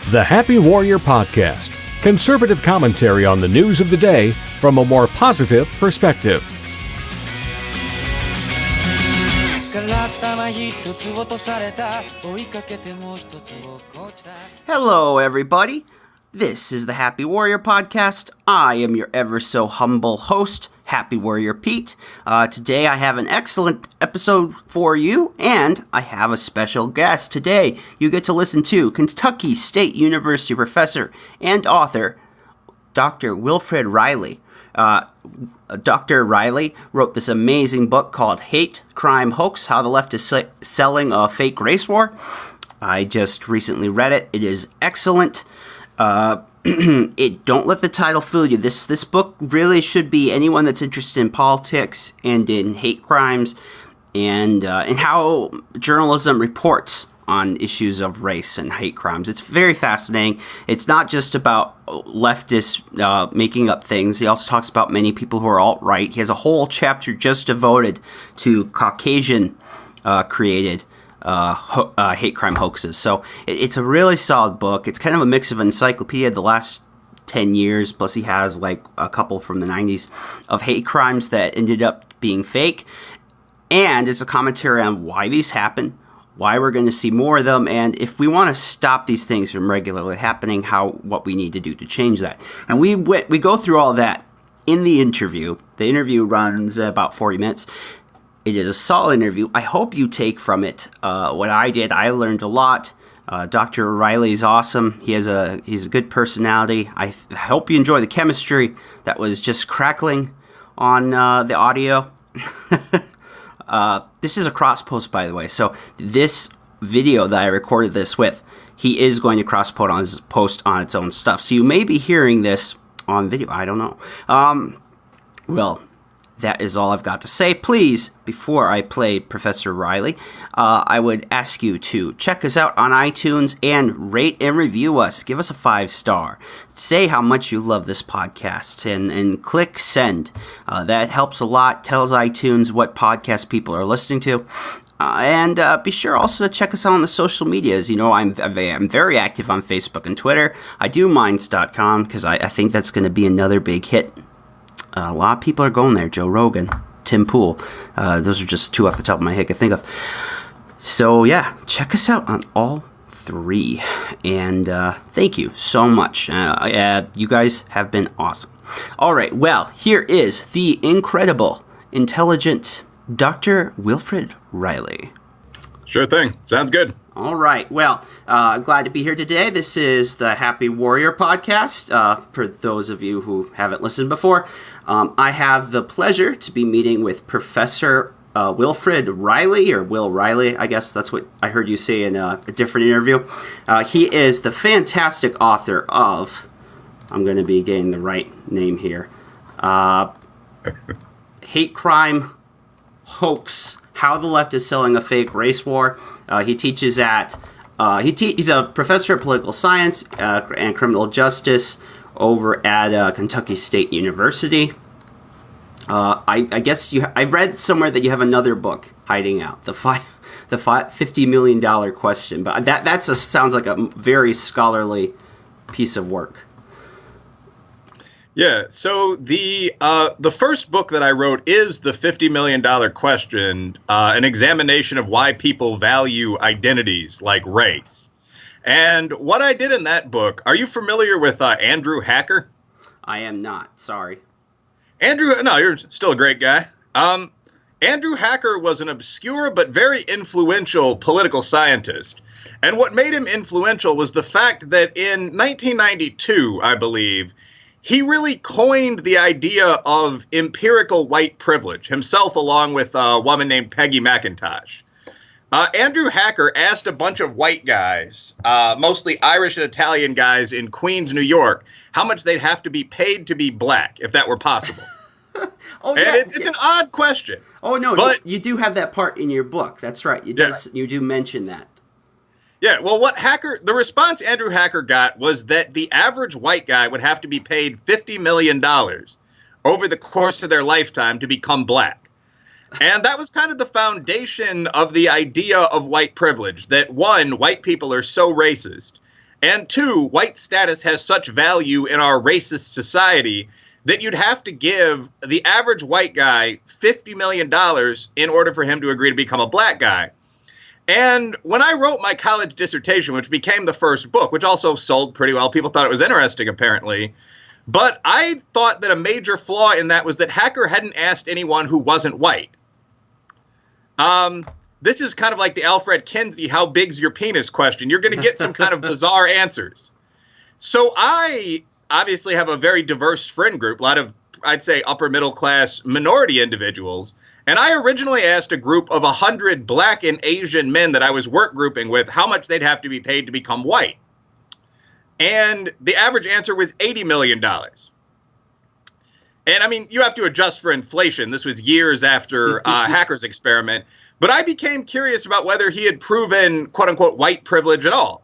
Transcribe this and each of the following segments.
The Happy Warrior Podcast. Conservative commentary on the news of the day from a more positive perspective. Hello, everybody. This is the Happy Warrior Podcast. I am your ever so humble host, Happy Warrior Pete. Today I have an excellent episode for you, and I have a special guest. Today you get to listen to Kentucky State University professor and author, Dr. Wilfred Reilly. Dr. Reilly wrote this amazing book called Hate, Crime Hoax, How the Left is Selling a Fake Race War. I just recently read it. It is excellent. Don't let the title fool you. This book really should be anyone that's interested in politics and in hate crimes and how journalism reports on issues of race and hate crimes. It's very fascinating. It's not just about leftists making up things. He also talks about many people who are alt-right. He has a whole chapter just devoted to Caucasian created hate crime hoaxes. So it's a really solid book. It's kind of a mix of encyclopedia the last 10 years, plus he has like a couple from the 90s of hate crimes that ended up being fake. And it's a commentary on why these happen, why we're going to see more of them, and if we want to stop these things from regularly happening, what we need to do to change that. And we go through all that in the interview. The interview runs about 40 minutes. It is a solid interview. I hope you take from it what I did. I learned a lot. Dr. Reilly is awesome. He's a good personality. I hope you enjoy the chemistry that was just crackling on the audio. This is a cross post, by the way. So this video that I recorded this with, he is going to cross post on its own stuff. So you may be hearing this on video. I don't know. Well, that is all I've got to say. Please, before I play Professor Reilly, I would ask you to check us out on iTunes and rate and review us. Give us a 5-star. Say how much you love this podcast and click send. That helps a lot. Tells iTunes what podcast people are listening to. And be sure also to check us out on the social medias. You know, I'm very active on Facebook and Twitter. I do minds.com because I think that's going to be another big hit. A lot of people are going there. Joe Rogan, Tim Pool. Those are just two off the top of my head I can think of. So, yeah, check us out on all three. And thank you so much. You guys have been awesome. All right, well, here is the incredible, intelligent Dr. Wilfred Reilly. Sure thing. Sounds good. All right. Well, I'm glad to be here today. This is the Happy Warrior Podcast. For those of you who haven't listened before, I have the pleasure to be meeting with Professor Wilfred Reilly, or Will Reilly. I guess that's what I heard you say in a different interview. He is the fantastic author of, I'm going to be getting the right name here, Hate, Crime, Hoax, How the Left is Selling a Fake Race War. He teaches at, he's a professor of political science and criminal justice over at Kentucky State University. I guess I read somewhere that you have another book hiding out, the $50 million question, but that sounds like a very scholarly piece of work. Yeah, so the first book that I wrote is the $50 million question, an examination of why people value identities like race. And what I did in that book, are you familiar with Andrew Hacker? I am not, sorry. No, you're still a great guy. Andrew Hacker was an obscure but very influential political scientist. And what made him influential was the fact that in 1992, I believe, he really coined the idea of empirical white privilege, himself along with a woman named Peggy McIntosh. Andrew Hacker asked a bunch of white guys, mostly Irish and Italian guys in Queens, New York, how much they'd have to be paid to be black, if that were possible. It's an odd question. Oh, no, but you do have that part in your book. That's right. You do mention that. Yeah, well, the response Andrew Hacker got was that the average white guy would have to be paid $50 million over the course of their lifetime to become black. And that was kind of the foundation of the idea of white privilege, that one, white people are so racist, And two, white status has such value in our racist society that you'd have to give the average white guy $50 million in order for him to agree to become a black guy. And when I wrote my college dissertation, which became the first book, which also sold pretty well, people thought it was interesting, apparently. But I thought that a major flaw in that was that Hacker hadn't asked anyone who wasn't white. This is kind of like the Alfred Kinsey, how big's your penis question. You're going to get some kind of bizarre answers. So I obviously have a very diverse friend group, a lot of, I'd say, upper middle class minority individuals. And I originally asked a group of 100 black and Asian men that I was work grouping with how much they'd have to be paid to become white. And the average answer was $80 million. And I mean, you have to adjust for inflation. This was years after Hacker's experiment. But I became curious about whether he had proven, quote unquote, white privilege at all.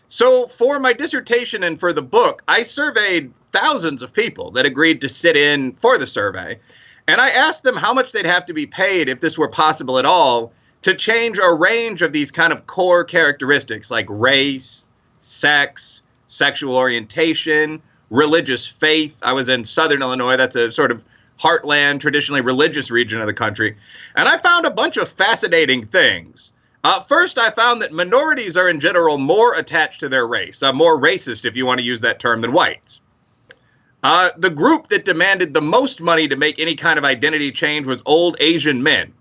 So for my dissertation and for the book, I surveyed thousands of people that agreed to sit in for the survey. And I asked them how much they'd have to be paid, if this were possible at all, to change a range of these kind of core characteristics like race, sex, sexual orientation, religious faith. I was in Southern Illinois. That's a sort of heartland, traditionally religious region of the country. And I found a bunch of fascinating things. First, I found that minorities are in general more attached to their race, more racist, if you want to use that term, than whites. The group that demanded the most money to make any kind of identity change was old Asian men.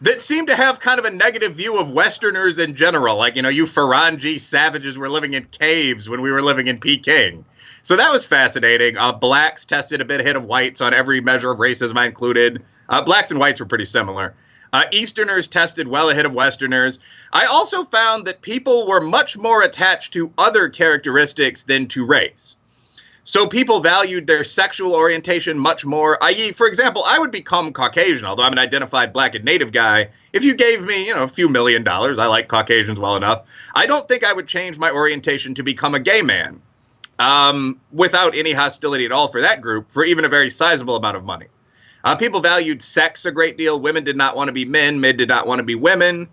That seemed to have kind of a negative view of Westerners in general. Like, you know, you Ferengi savages were living in caves when we were living in Peking. So that was fascinating. Blacks tested a bit ahead of whites on every measure of racism I included. Blacks and whites were pretty similar. Easterners tested well ahead of Westerners. I also found that people were much more attached to other characteristics than to race. So people valued their sexual orientation much more, i.e., for example, I would become Caucasian, although I'm an identified black and native guy. If you gave me, you know, a few $1 million, I like Caucasians well enough, I don't think I would change my orientation to become a gay man without any hostility at all for that group, for even a very sizable amount of money. People valued sex a great deal. Women did not want to be men. Men did not want to be women.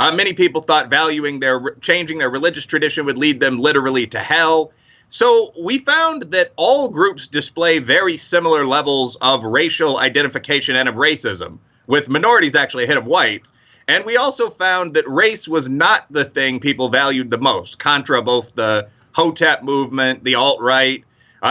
Many people thought changing their religious tradition would lead them literally to hell. So we found that all groups display very similar levels of racial identification and of racism, with minorities actually ahead of whites. And we also found that race was not the thing people valued the most, contra both the Hotep movement, the alt-right.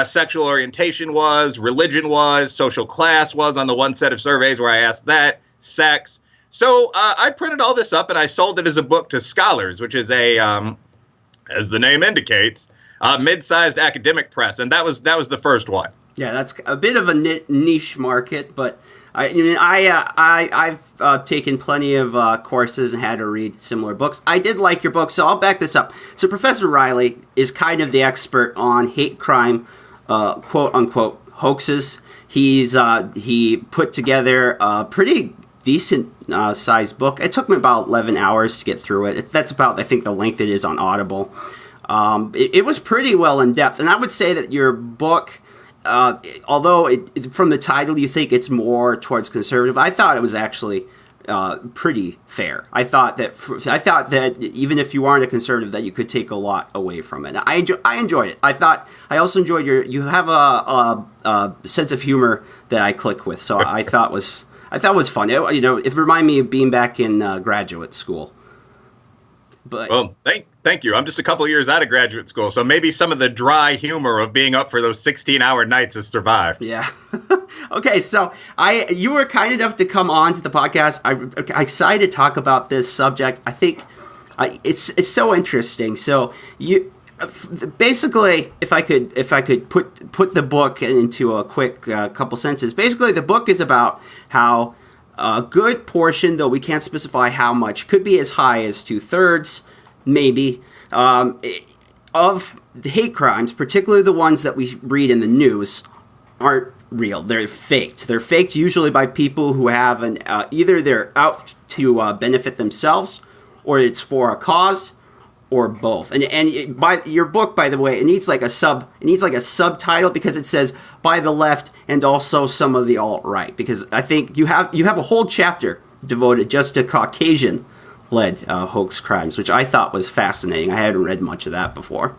Sexual orientation was, religion was, social class was on the one set of surveys where I asked that, sex. So I printed all this up and I sold it as a book to Scholars, which is a, as the name indicates, mid-sized academic press. And that was the first one. Yeah, that's a bit of a niche market, but I've taken plenty of courses and had to read similar books. I did like your book, so I'll back this up. So Professor Reilly is kind of the expert on hate crime, quote-unquote, hoaxes. He put together a pretty decent sized book. It took me about 11 hours to get through it. That's about, I think, the length it is on Audible. It was pretty well in depth, and I would say that your book... although from the title you think it's more towards conservative, I thought it was actually pretty fair. I thought that even if you aren't a conservative, that you could take a lot away from it. I enjoyed it. I also enjoyed you have a sense of humor that I click with. So I thought was fun. It reminded me of being back in graduate school. But well, thank you. I'm just a couple years out of graduate school, so maybe some of the dry humor of being up for those 16-hour nights has survived. Yeah. Okay, so you were kind enough to come on to the podcast. I'm excited to talk about this subject. I think it's so interesting. So you basically, if I could put the book into a quick couple sentences. Basically, the book is about how a good portion, though we can't specify how much, could be as high as 2/3, maybe, of the hate crimes, particularly the ones that we read in the news, aren't real. They're faked. They're faked usually by people who have either they're out to benefit themselves, or it's for a cause, or both. And by your book, by the way, it needs like a subtitle because it says by the left and also some of the alt-right, because I think you have a whole chapter devoted just to Caucasian led hoax crimes, which I thought was fascinating. I hadn't read much of that before.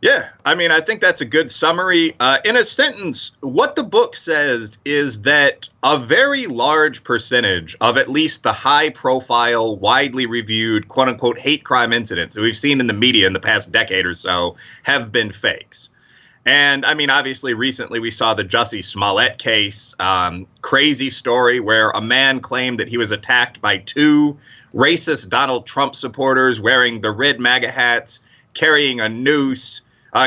Yeah, I mean, I think that's a good summary. In a sentence, what the book says is that a very large percentage of at least the high-profile, widely reviewed, quote-unquote, hate crime incidents that we've seen in the media in the past decade or so have been fakes. And, I mean, obviously, recently we saw the Jussie Smollett case, crazy story where a man claimed that he was attacked by two racist Donald Trump supporters wearing the red MAGA hats, carrying a noose,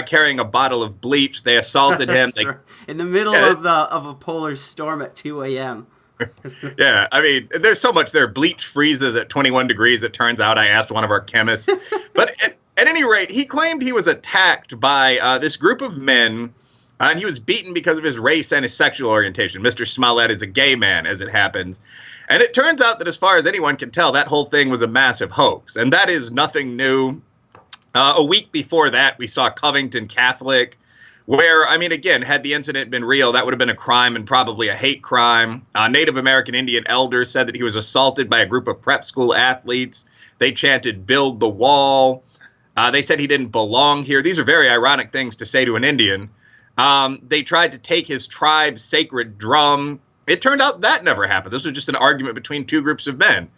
carrying a bottle of bleach. They assaulted him. Right. In the middle of a polar storm at 2 a.m. Yeah, I mean, there's so much there. Bleach freezes at 21 degrees, it turns out. I asked one of our chemists. But at any rate, he claimed he was attacked by this group of men, and he was beaten because of his race and his sexual orientation. Mr. Smollett is a gay man, as it happens. And it turns out that as far as anyone can tell, that whole thing was a massive hoax. And that is nothing new. A week before that, we saw Covington Catholic, where, I mean, again, had the incident been real, that would have been a crime and probably a hate crime. Native American Indian elders said that he was assaulted by a group of prep school athletes. They chanted, "Build the wall." They said he didn't belong here. These are very ironic things to say to an Indian. They tried to take his tribe's sacred drum. It turned out that never happened. This was just an argument between two groups of men.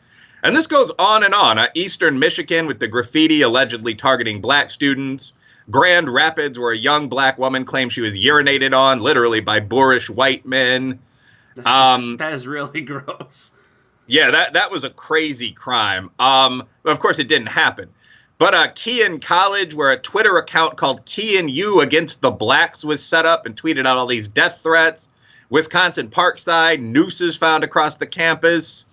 And this goes on and on. Eastern Michigan with the graffiti allegedly targeting black students. Grand Rapids, where a young black woman claimed she was urinated on, literally by boorish white men. That is really gross. Yeah, that was a crazy crime. Of course, it didn't happen. But Kean College, where a Twitter account called Kean U Against the Blacks was set up and tweeted out all these death threats. Wisconsin Parkside, nooses found across the campus.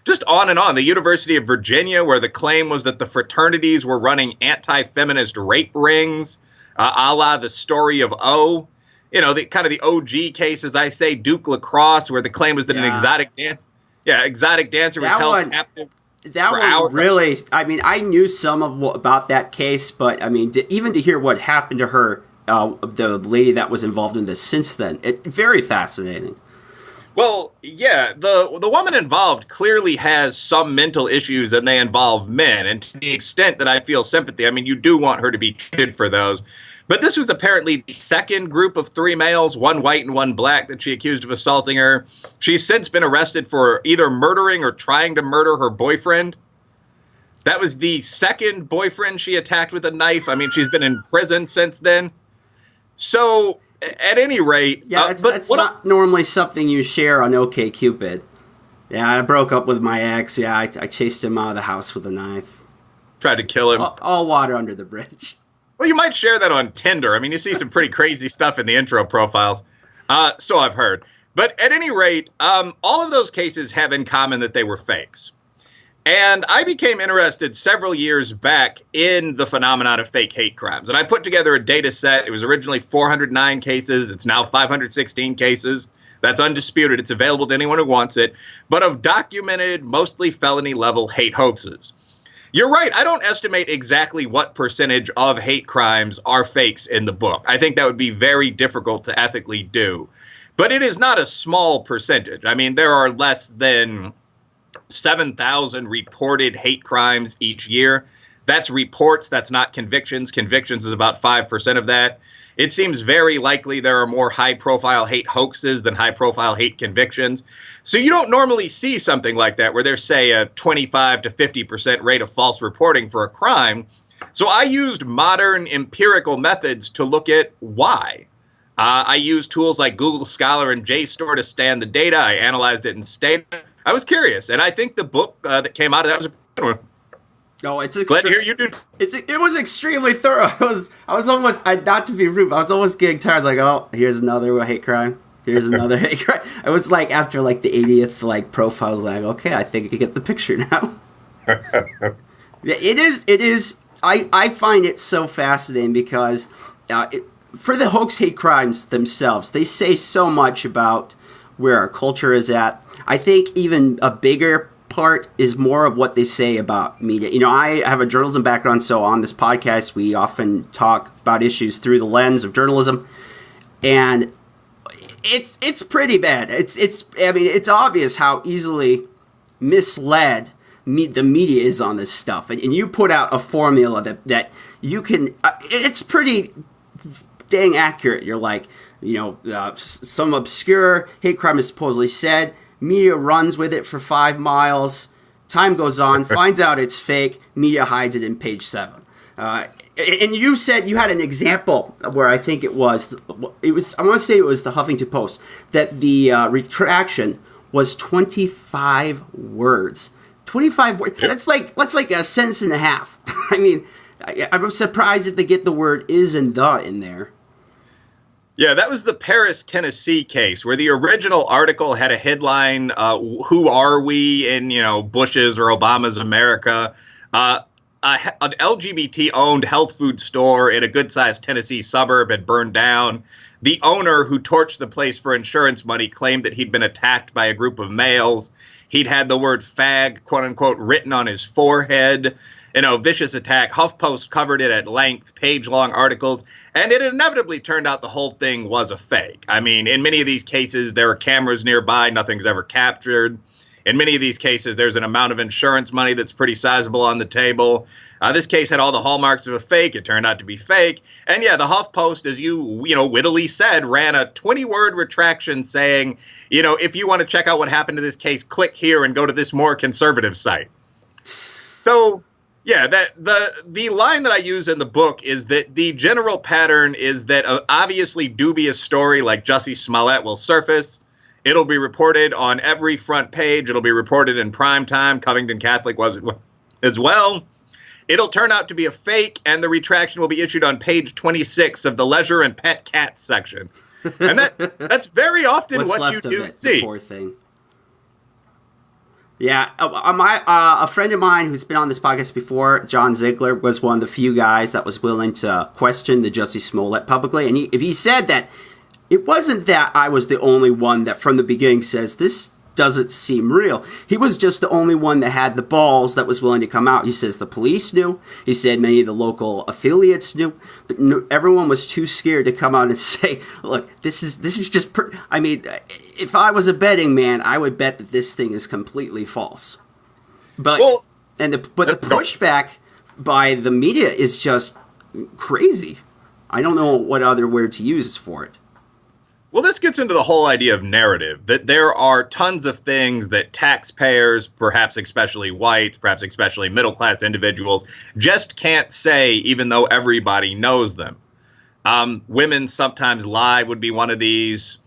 Just on and on. The University of Virginia, where the claim was that the fraternities were running anti-feminist rape rings, a la the story of O. You know, the kind of the OG case, as I say, Duke Lacrosse, where the claim was that an exotic dancer was held captive. That one really, I mean, I knew some of about that case, but I mean, even to hear what happened to her, the lady that was involved in this since then, very fascinating. Well, yeah, the woman involved clearly has some mental issues, and they involve men. And to the extent that I feel sympathy, I mean, you do want her to be treated for those. But this was apparently the second group of three males, one white and one black, that she accused of assaulting her. She's since been arrested for either murdering or trying to murder her boyfriend. That was the second boyfriend she attacked with a knife. I mean, she's been in prison since then. So, at any rate... Yeah, it's not normally something you share on OkCupid. Yeah, I broke up with my ex. Yeah, I chased him out of the house with a knife. Tried to kill him. All water under the bridge. Well, you might share that on Tinder. I mean, you see some pretty crazy stuff in the intro profiles. So I've heard. But at any rate, all of those cases have in common that they were fakes. And I became interested several years back in the phenomenon of fake hate crimes. And I put together a data set. It was originally 409 cases. It's now 516 cases. That's undisputed. It's available to anyone who wants it. But of documented, mostly felony-level hate hoaxes. You're right. I don't estimate exactly what percentage of hate crimes are fakes in the book. I think that would be very difficult to ethically do. But it is not a small percentage. I mean, there are less than 7,000 reported hate crimes each year. That's reports. That's not convictions. Convictions is about 5% of that. It seems very likely there are more high-profile hate hoaxes than high-profile hate convictions. So you don't normally see something like that where there's, say, a 25 to 50% rate of false reporting for a crime. So I used modern empirical methods to look at why. I used tools like Google Scholar and JSTOR to stand the data. I analyzed it in Stata. I was curious, and I think the book that came out of that was a good one. Oh, it's glad to hear you do. It was extremely thorough. I was almost, not to be rude, I was almost getting tired. I was like, oh, here's another hate crime. Here's another hate crime. I was like, after like the 80th profile, I was like, okay, I think I can get the picture now. It is. I find it so fascinating because for the hoax hate crimes themselves, they say so much about where our culture is at. I think even a bigger part is more of what they say about media. You know, I have a journalism background, so on this podcast, we often talk about issues through the lens of journalism, and it's pretty bad. I mean, it's obvious how easily misled the media is on this stuff. And you put out a formula that you can, it's pretty dang accurate. You're like, some obscure hate crime is supposedly said, media runs with it for 5 miles, time goes on, finds out it's fake, media hides it in page 7. And you said you had an example where I think it was, I want to say it was the Huffington Post, that the retraction was 25 words. 25 words. Yep. That's like a sentence and a half. I mean, I'm surprised if they get the word is and the in there. Yeah, that was the Paris, Tennessee case where the original article had a headline, who are we in, Bush's or Obama's America? An LGBT-owned health food store in a good-sized Tennessee suburb had burned down. The owner, who torched the place for insurance money, claimed that he'd been attacked by a group of males. He'd had the word fag, quote-unquote, written on his forehead. Vicious attack. HuffPost covered it at length, page-long articles, and it inevitably turned out the whole thing was a fake. I mean, in many of these cases, there are cameras nearby, nothing's ever captured. In many of these cases, there's an amount of insurance money that's pretty sizable on the table. This case had all the hallmarks of a fake. It turned out to be fake. And yeah, the HuffPost, as you wittily said, ran a 20-word retraction saying, if you want to check out what happened to this case, click here and go to this more conservative site. So, yeah, that the line that I use in the book is that the general pattern is that an obviously dubious story like Jussie Smollett will surface. It'll be reported on every front page. It'll be reported in prime time. Covington Catholic was it as well. It'll turn out to be a fake, and the retraction will be issued on page 26 of the Leisure and Pet Cats section. And that's very often what you do see. The poor thing. Yeah, a friend of mine who's been on this podcast before, John Ziegler, was one of the few guys that was willing to question the Jussie Smollett publicly. And he said that it wasn't that I was the only one that from the beginning says this doesn't seem real. He was just the only one that had the balls that was willing to come out. He says the police knew. He said many of the local affiliates knew. But everyone was too scared to come out and say, look, this is just... I mean, if I was a betting man, I would bet that this thing is completely false. But the pushback by the media is just crazy. I don't know what other word to use for it. Well, this gets into the whole idea of narrative, that there are tons of things that taxpayers, perhaps especially whites, perhaps especially middle-class individuals, just can't say, even though everybody knows them. Women sometimes lie would be one of these.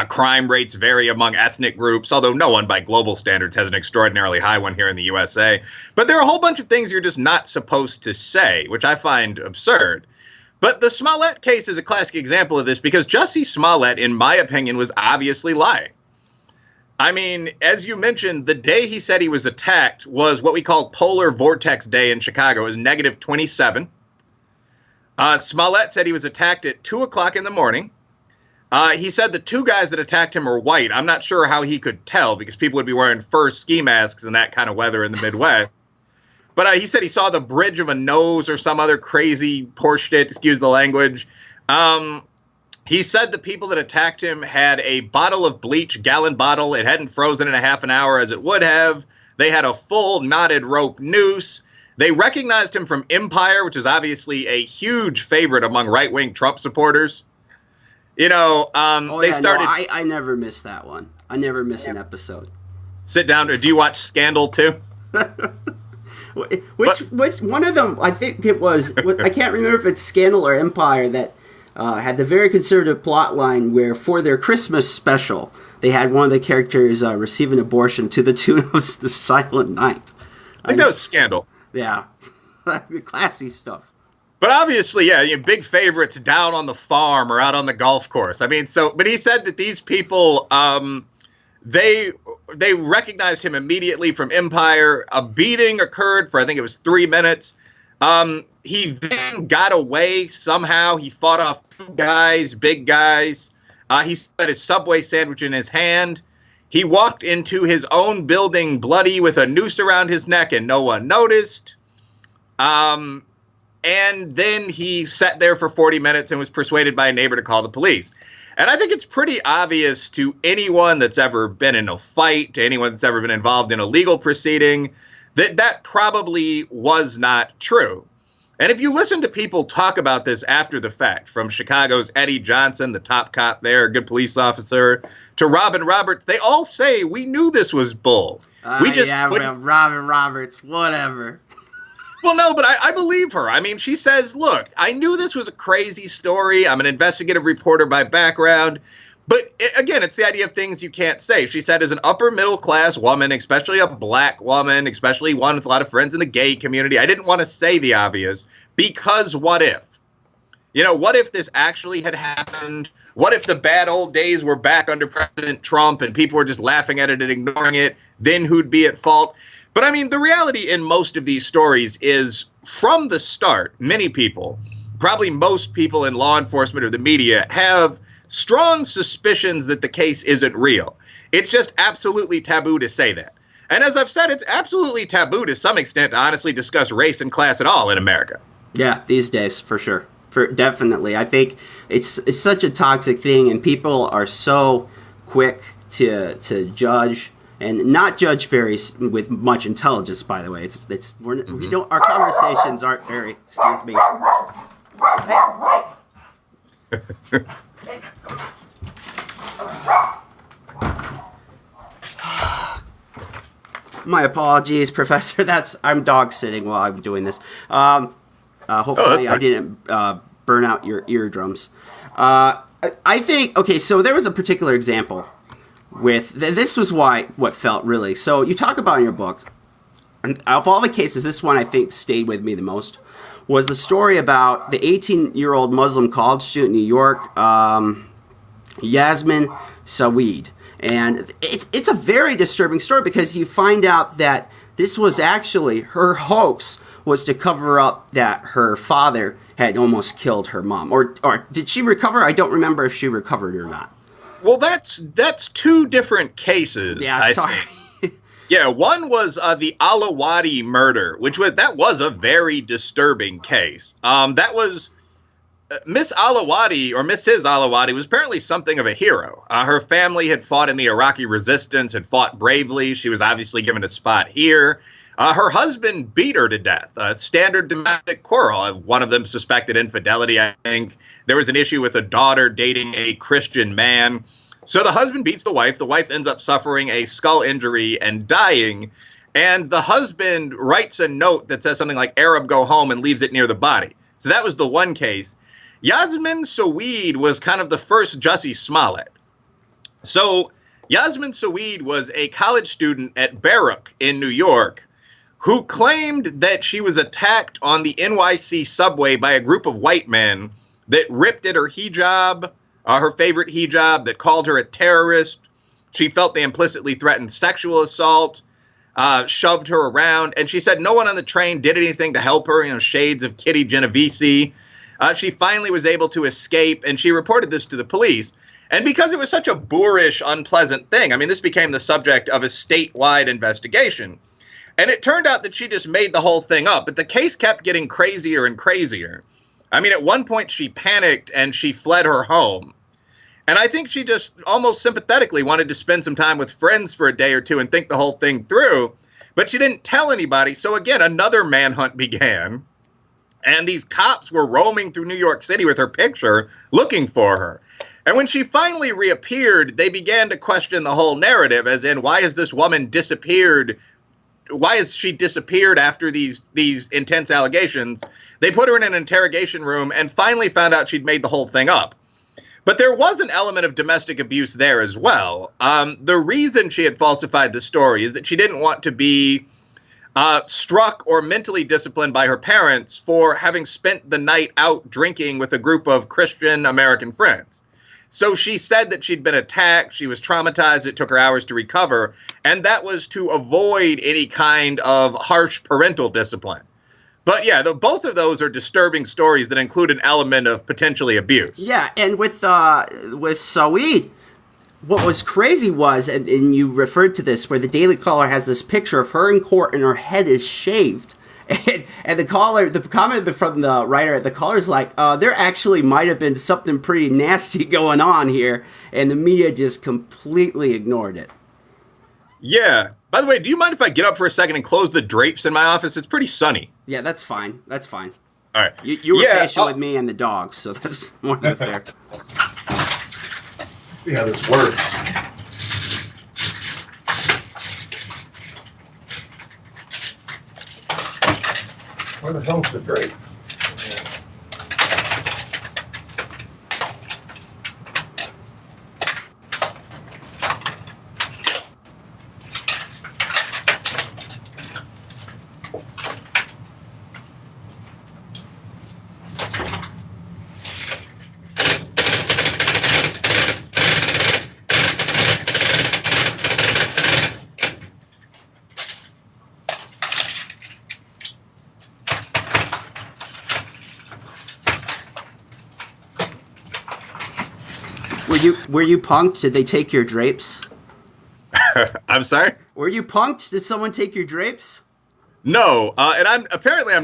Crime rates vary among ethnic groups, although no one by global standards has an extraordinarily high one here in the USA. But there are a whole bunch of things you're just not supposed to say, which I find absurd. But the Smollett case is a classic example of this because Jussie Smollett, in my opinion, was obviously lying. I mean, as you mentioned, the day he said he was attacked was what we call Polar Vortex Day in Chicago. It was negative 27. Smollett said he was attacked at 2 o'clock in the morning. He said the two guys that attacked him were white. I'm not sure how he could tell because people would be wearing fur ski masks in that kind of weather in the Midwest. But he said he saw the bridge of a nose or some other crazy horseshit, excuse the language. He said the people that attacked him had a bottle of bleach, gallon bottle. It hadn't frozen in a half an hour as it would have. They had a full knotted rope noose. They recognized him from Empire, which is obviously a huge favorite among right-wing Trump supporters. They started... No, I never miss that one. I never miss an episode. Sit down. Do you watch Scandal, too? Which one of them, I think it was, I can't remember if it's Scandal or Empire, that had the very conservative plot line where for their Christmas special, they had one of the characters receive an abortion to the tune of The Silent Night. I think that was Scandal. Yeah. Classy stuff. But obviously, big favorites down on the farm or out on the golf course. I mean, but he said that these people... They recognized him immediately from Empire. A beating occurred for, I think it was 3 minutes. He then got away somehow. He fought off two guys, big guys. He had his Subway sandwich in his hand. He walked into his own building bloody with a noose around his neck and no one noticed. And then he sat there for 40 minutes and was persuaded by a neighbor to call the police. And I think it's pretty obvious to anyone that's ever been in a fight, to anyone that's ever been involved in a legal proceeding, that that probably was not true. And if you listen to people talk about this after the fact, from Chicago's Eddie Johnson, the top cop there, good police officer, to Robin Roberts, they all say, we knew this was bull. Robin Roberts, whatever. Well, no, but I believe her. I mean, she says, look, I knew this was a crazy story. I'm an investigative reporter by background. But again, it's the idea of things you can't say. She said, as an upper middle class woman, especially a black woman, especially one with a lot of friends in the gay community, I didn't want to say the obvious because what if? You know, what if this actually had happened? What if the bad old days were back under President Trump and people were just laughing at it and ignoring it? Then who'd be at fault? But I mean, the reality in most of these stories is from the start, many people, probably most people in law enforcement or the media, have strong suspicions that the case isn't real. It's just absolutely taboo to say that. And as I've said, it's absolutely taboo to some extent to honestly discuss race and class at all in America. Yeah, these days, for sure. Definitely. I think it's such a toxic thing, and people are so quick to judge, and not judge with much intelligence, by the way. We don't, our conversations aren't very, excuse me. My apologies, Professor. I'm dog sitting while I'm doing this. Hopefully I didn't burn out your eardrums. I think, okay, so there was a particular example with, this was what felt really, so you talk about in your book, and of all the cases, this one I think stayed with me the most, was the story about the 18-year-old Muslim college student in New York, Yasmin Saweed. And it's a very disturbing story because you find out that this was actually, her hoax was to cover up that her father had almost killed her mom. Or did she recover? I don't remember if she recovered or not. Well, that's two different cases. Yeah, sorry. Yeah, one was the Alawati murder, that was a very disturbing case. That was Miss Alawati, or Mrs. Alawati, was apparently something of a hero. Her family had fought in the Iraqi resistance, had fought bravely. She was obviously given a spot here. Her husband beat her to death. A standard domestic quarrel. One of them suspected infidelity, I think. There was an issue with a daughter dating a Christian man. So the husband beats the wife. The wife ends up suffering a skull injury and dying. And the husband writes a note that says something like, Arab, go home, and leaves it near the body. So that was the one case. Yasmin Saweed was kind of the first Jussie Smollett. So Yasmin Saweed was a college student at Baruch in New York who claimed that she was attacked on the NYC subway by a group of white men that ripped at her hijab, her favorite hijab, that called her a terrorist. She felt they implicitly threatened sexual assault, shoved her around, and she said no one on the train did anything to help her, shades of Kitty Genovese. She finally was able to escape, and she reported this to the police. And because it was such a boorish, unpleasant thing, I mean, this became the subject of a statewide investigation. And it turned out that she just made the whole thing up, but the case kept getting crazier and crazier. I mean, at one point she panicked and she fled her home. And I think she just almost sympathetically wanted to spend some time with friends for a day or two and think the whole thing through. But she didn't tell anybody. So again, another manhunt began. And these cops were roaming through New York City with her picture looking for her. And when she finally reappeared, they began to question the whole narrative, as in, why has this woman disappeared? Why has she disappeared after these intense allegations? They put her in an interrogation room and finally found out she'd made the whole thing up. But there was an element of domestic abuse there as well. The reason she had falsified the story is that she didn't want to be struck or mentally disciplined by her parents for having spent the night out drinking with a group of Christian American friends. So she said that she'd been attacked, she was traumatized, it took her hours to recover, and that was to avoid any kind of harsh parental discipline. But yeah, both of those are disturbing stories that include an element of potentially abuse. Yeah, and with Saweed, what was crazy was, and you referred to this, where the Daily Caller has this picture of her in court and her head is shaved. And the comment from the writer, the caller's like, there actually might have been something pretty nasty going on here, and the media just completely ignored it. Yeah. By the way, do you mind if I get up for a second and close the drapes in my office? It's pretty sunny. Yeah, that's fine. That's fine. All right. You were patient with me and the dogs, so that's more than fair. Let's see how this works. Where the hell's the drape? Were you punked? Did they take your drapes? I'm sorry? Were you punked? Did someone take your drapes? No, and I'm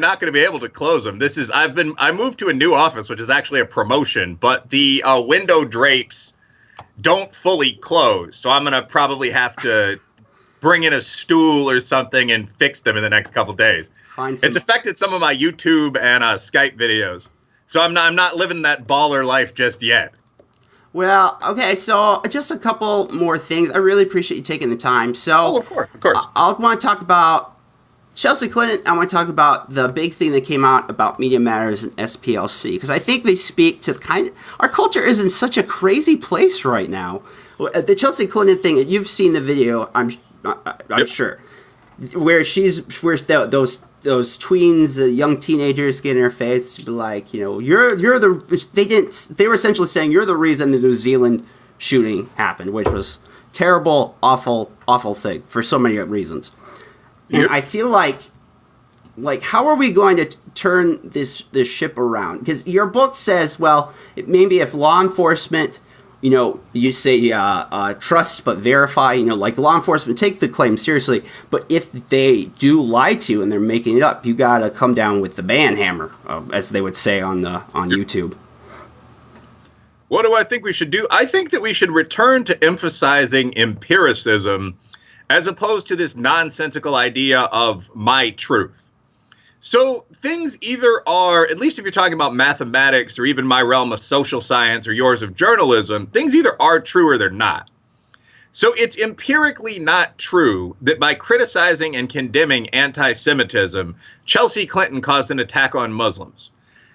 not going to be able to close them. I moved to a new office, which is actually a promotion, but the window drapes don't fully close, so I'm going to probably have to bring in a stool or something and fix them in the next couple days. It's affected some of my YouTube and Skype videos, so I'm not living that baller life just yet. Well, okay, so just a couple more things. I really appreciate you taking the time. So, of course. I want to talk about Chelsea Clinton. I want to talk about the big thing that came out about Media Matters and SPLC, because I think they speak to our culture is in such a crazy place right now. The Chelsea Clinton thing, you've seen the video, I'm sure, where those tweens, young teenagers get in her face, be like, they were essentially saying you're the reason the New Zealand shooting happened, which was terrible, awful thing for so many reasons. And I feel like how are we going to turn this ship around? Because your book says, well, maybe if law enforcement, you say trust but verify, like law enforcement take the claim seriously, but if they do lie to you and they're making it up, you got to come down with the ban hammer, as they would say on YouTube. What do I think we should do? I think that we should return to emphasizing empiricism as opposed to this nonsensical idea of my truth. So things either are, at least if you're talking about mathematics or even my realm of social science or yours of journalism, things either are true or they're not. So it's empirically not true that by criticizing and condemning anti-Semitism, Chelsea Clinton caused an attack on Muslims.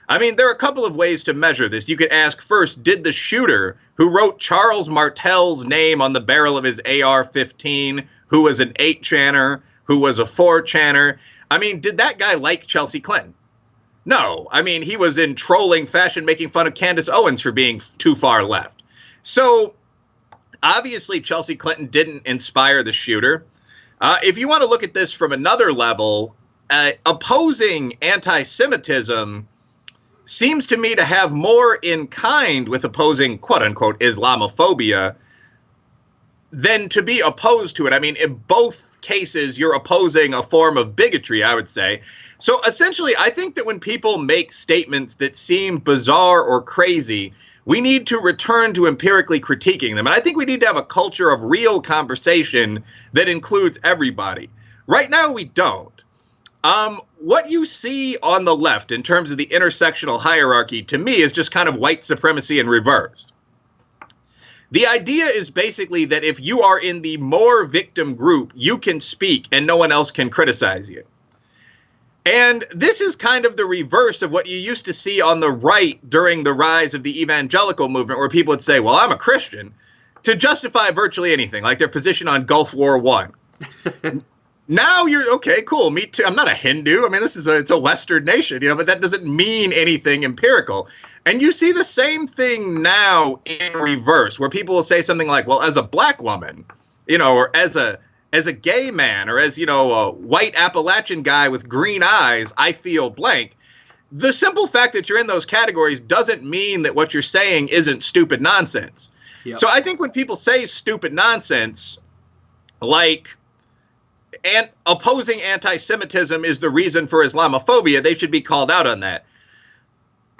I mean, there are a couple of ways to measure this. You could ask first, did the shooter who wrote Charles Martel's name on the barrel of his AR-15, who was an 8-channer, who was a 4-channer, I mean, did that guy like Chelsea Clinton? No. I mean, he was in trolling fashion, making fun of Candace Owens for being too far left. So obviously, Chelsea Clinton didn't inspire the shooter. If you want to look at this from another level, opposing anti-Semitism seems to me to have more in kind with opposing, quote unquote, Islamophobia than to be opposed to it. I mean, in both cases, you're opposing a form of bigotry, I would say. So essentially, I think that when people make statements that seem bizarre or crazy, we need to return to empirically critiquing them. And I think we need to have a culture of real conversation that includes everybody. Right now, we don't. What you see on the left in terms of the intersectional hierarchy, to me, is just kind of white supremacy in reverse. The idea is basically that if you are in the more victim group, you can speak and no one else can criticize you. And this is kind of the reverse of what you used to see on the right during the rise of the evangelical movement, where people would say, well, I'm a Christian, to justify virtually anything, like their position on Gulf War I. Now you're, okay, cool, me too. I'm not a Hindu. I mean, it's a Western nation, but that doesn't mean anything empirical. And you see the same thing now in reverse, where people will say something like, well, as a black woman, or as a gay man, or as, a white Appalachian guy with green eyes, I feel blank. The simple fact that you're in those categories doesn't mean that what you're saying isn't stupid nonsense. Yep. So I think when people say stupid nonsense, like, and opposing anti-Semitism is the reason for Islamophobia, they should be called out on that.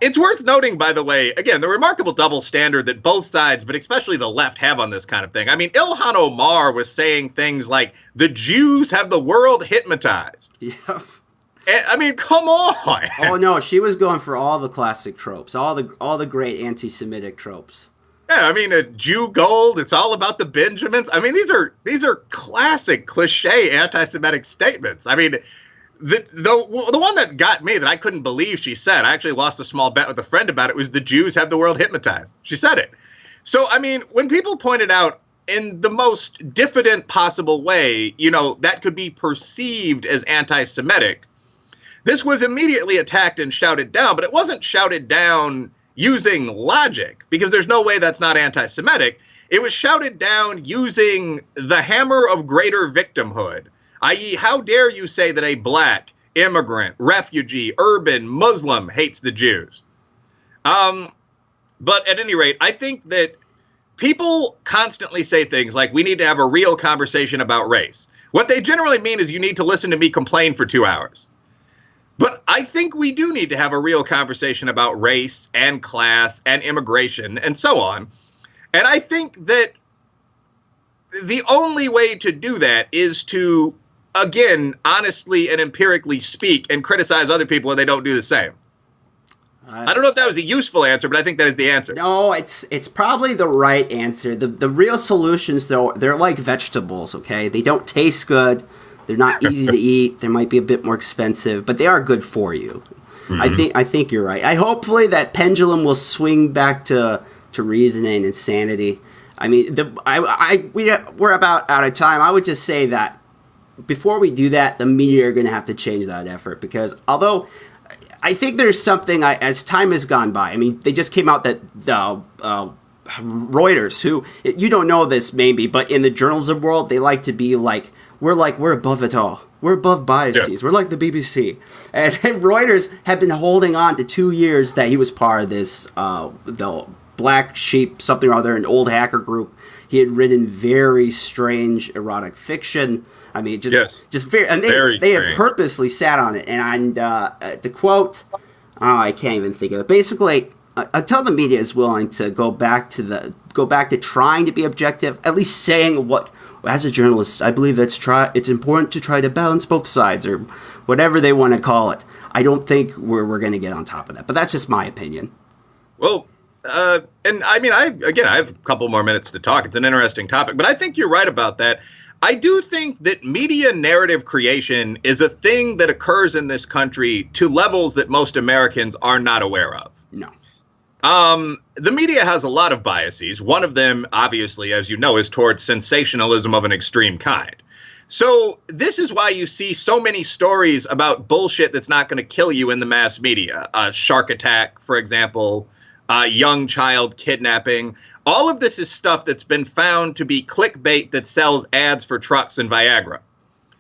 It's worth noting, by the way, again, the remarkable double standard that both sides, but especially the left, have on this kind of thing. I mean, Ilhan Omar was saying things like, the Jews have the world hypnotized. Yeah. I mean, come on. Oh, no, she was going for all the classic tropes, all the great anti-Semitic tropes. Yeah, I mean, a Jew gold, it's all about the Benjamins. I mean, these are classic cliche anti-Semitic statements. I mean, the one that got me that I couldn't believe she said, I actually lost a small bet with a friend about it, was the Jews have the world hypnotized. She said it. So, I mean, when people pointed out in the most diffident possible way, you know, that could be perceived as anti-Semitic, this was immediately attacked and shouted down, but it wasn't shouted down using logic, because there's no way that's not anti-Semitic. It was shouted down using the hammer of greater victimhood, i.e., how dare you say that a black, immigrant, refugee, urban, Muslim hates the Jews? But at any rate, I think that people constantly say things like, we need to have a real conversation about race. What they generally mean is you need to listen to me complain for 2 hours. But I think we do need to have a real conversation about race and class and immigration and so on. And I think that the only way to do that is to, again, honestly and empirically speak and criticize other people when they don't do the same. I don't know if that was a useful answer, but I think that is the answer. No, it's probably the right answer. The real solutions, though, they're like vegetables, okay? They don't taste good. They're not easy to eat. They might be a bit more expensive, but they are good for you. Mm-hmm. I think you're right. Hopefully that pendulum will swing back to reasoning and sanity. I mean, we're about out of time. I would just say that before we do that, the media are going to have to change that effort, because although I think there's something, as time has gone by, I mean, they just came out that Reuters, who, you don't know this maybe, but in the journalism world, they like to be like, we're above it all. We're above biases. Yes. We're like the BBC. And Reuters had been holding on to 2 years that he was part of this, the Black Sheep, something or other, an old hacker group. He had written very strange erotic fiction. I mean, just very, and they had purposely sat on it. And to quote, I can't even think of it. Basically, until the media is willing to go back to trying to be objective, at least saying what. As a journalist, I believe it's important to try to balance both sides, or whatever they want to call it. I don't think we're going to get on top of that, but that's just my opinion. Well, and I mean, I have a couple more minutes to talk. It's an interesting topic, but I think you're right about that. I do think that media narrative creation is a thing that occurs in this country to levels that most Americans are not aware of. No. The media has a lot of biases. One of them, obviously, as you know, is towards sensationalism of an extreme kind. So this is why you see so many stories about bullshit that's not going to kill you in the mass media. Shark attack, for example, young child kidnapping. All of this is stuff that's been found to be clickbait that sells ads for trucks and Viagra.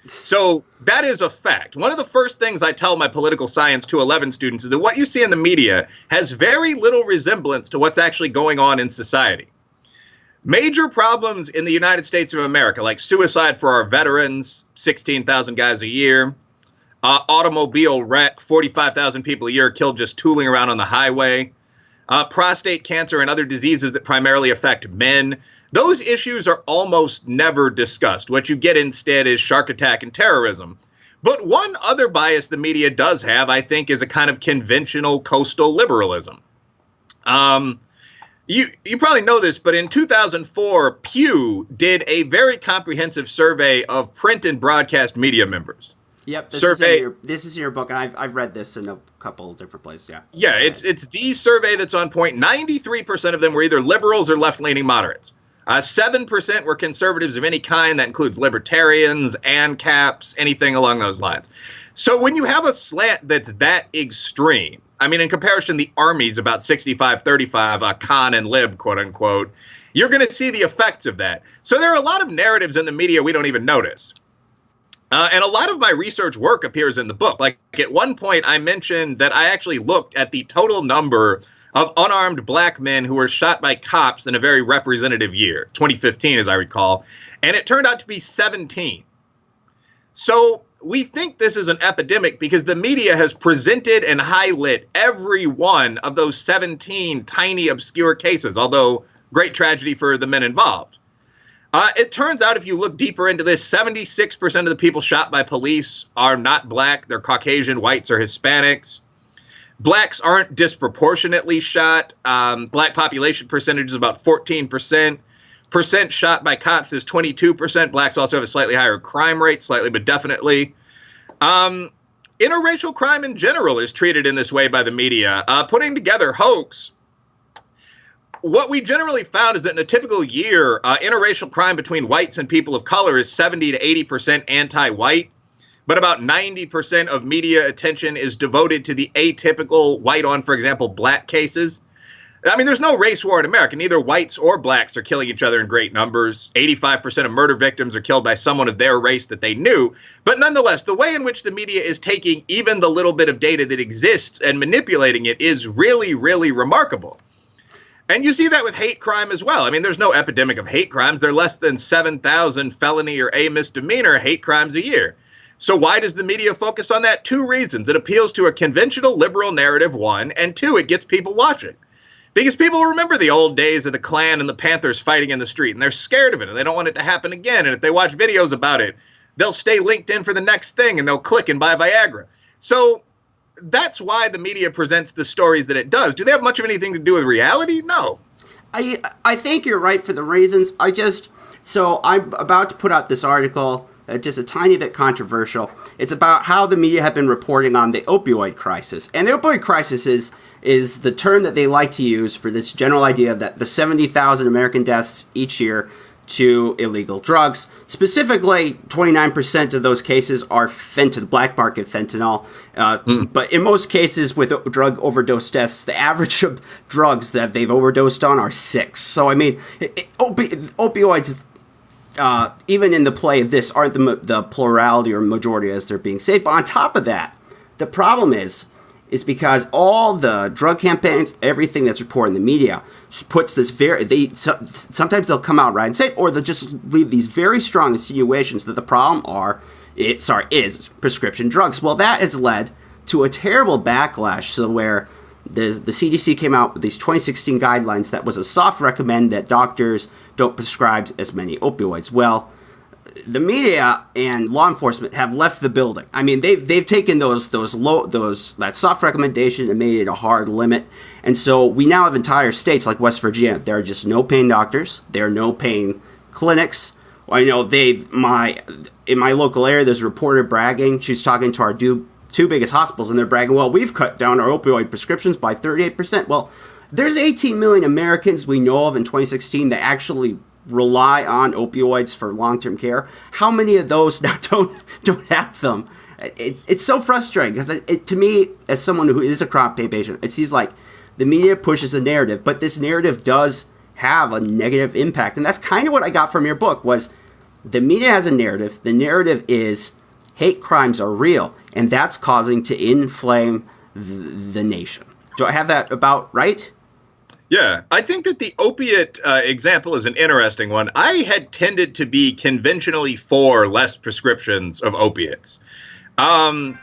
So that is a fact. One of the first things I tell my political science 211 students is that what you see in the media has very little resemblance to what's actually going on in society. Major problems in the United States of America, like suicide for our veterans, 16,000 guys a year, automobile wreck, 45,000 people a year killed just tooling around on the highway, prostate cancer and other diseases that primarily affect men. Those issues are almost never discussed. What you get instead is shark attack and terrorism. But one other bias the media does have, I think, is a kind of conventional coastal liberalism. You probably know this, but in 2004, Pew did a very comprehensive survey of print and broadcast media members. Yep, this is in your book. I've read this in a couple different places. Yeah, it's the survey that's on point. 93% of them were either liberals or left-leaning moderates. 7% were conservatives of any kind. That includes libertarians, ANCAPs, anything along those lines. So when you have a slant that's that extreme, I mean, in comparison, the Army's about 65-35, con and lib, quote unquote, you're going to see the effects of that. So there are a lot of narratives in the media we don't even notice. And a lot of my research work appears in the book. Like at one point, I mentioned that I actually looked at the total number of unarmed black men who were shot by cops in a very representative year, 2015, as I recall. And it turned out to be 17. So we think this is an epidemic because the media has presented and highlighted every one of those 17 tiny, obscure cases, although great tragedy for the men involved. It turns out if you look deeper into this, 76% of the people shot by police are not black. They're Caucasian, whites, or Hispanics. Blacks aren't disproportionately shot. Black population percentage is about 14%. Percent shot by cops is 22%. Blacks also have a slightly higher crime rate, slightly but definitely. Interracial crime in general is treated in this way by the media. Putting together Hoax, what we generally found is that in a typical year, interracial crime between whites and people of color is 70 to 80% anti-white, but about 90% of media attention is devoted to the atypical white on, for example, black cases. I mean, there's no race war in America. Neither whites or blacks are killing each other in great numbers. 85% of murder victims are killed by someone of their race that they knew. But nonetheless, the way in which the media is taking even the little bit of data that exists and manipulating it is really, really remarkable. And you see that with hate crime as well. I mean, there's no epidemic of hate crimes. There are less than 7,000 felony or a misdemeanor hate crimes a year. So why does the media focus on that? Two reasons. It appeals to a conventional liberal narrative, one, and two, it gets people watching. Because people remember the old days of the Klan and the Panthers fighting in the street, and they're scared of it, and they don't want it to happen again. And if they watch videos about it, they'll stay linked in for the next thing, and they'll click and buy Viagra. So that's why the media presents the stories that it does. Do they have much of anything to do with reality? No. I think you're right for the reasons. So I'm about to put out this article, just a tiny bit controversial. It's about how the media have been reporting on the opioid crisis. And the opioid crisis is the term that they like to use for this general idea that the 70,000 American deaths each year to illegal drugs. Specifically, 29% of those cases are fentanyl, black market fentanyl. But in most cases with drug overdose deaths, the average of drugs that they've overdosed on are 6. So, I mean, opioids, even in the play of this, aren't the plurality or majority as they're being said. But on top of that, the problem is because all the drug campaigns, everything that's reported in the media, puts this sometimes they'll come out right and say it, or they'll just leave these very strong insinuations that the problem is prescription drugs. Well, that has led to a terrible backlash. So where the CDC came out with these 2016 guidelines that was a soft recommend that doctors don't prescribe as many opioids. Well, the media and law enforcement have left the building. I mean, they've taken that soft recommendation and made it a hard limit. And so we now have entire states like West Virginia. There are just no pain doctors. There are no pain clinics. I know in my local area, there's a reporter bragging. She's talking to our two biggest hospitals, and they're bragging, well, we've cut down our opioid prescriptions by 38%. Well, there's 18 million Americans we know of in 2016 that actually rely on opioids for long-term care. How many of those now don't have them? It's so frustrating because to me, as someone who is a chronic pain patient, it seems like the media pushes a narrative, but this narrative does have a negative impact. And that's kind of what I got from your book was the media has a narrative. The narrative is hate crimes are real, and that's causing to inflame the nation. Do I have that about right? Yeah, I think that the opiate example is an interesting one. I had tended to be conventionally for less prescriptions of opiates. All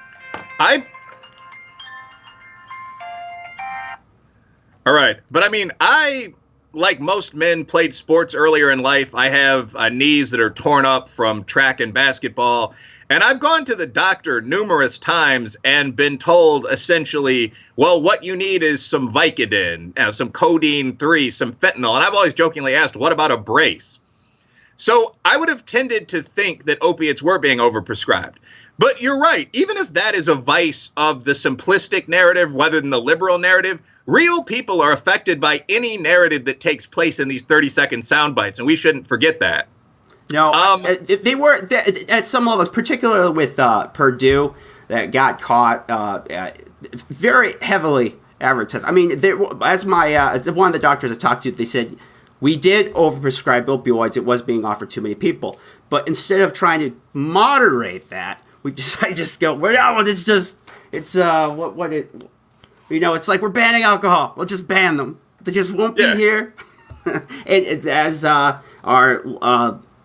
right. But I mean, I, like most men, played sports earlier in life. I have knees that are torn up from track and basketball. And I've gone to the doctor numerous times and been told essentially, well, what you need is some Vicodin, some codeine 3, some fentanyl. And I've always jokingly asked, what about a brace? So I would have tended to think that opiates were being overprescribed. But you're right. Even if that is a vice of the simplistic narrative rather than the liberal narrative, real people are affected by any narrative that takes place in these 30-second sound bites. And we shouldn't forget that. No, they were at some levels, particularly with Purdue, that got caught very heavily advertised. I mean, as one of the doctors I talked to, they said, we did overprescribe opioids. It was being offered to many people. But instead of trying to moderate that, we just go, well, it's like we're banning alcohol. We'll just ban them. They just won't be here. And as our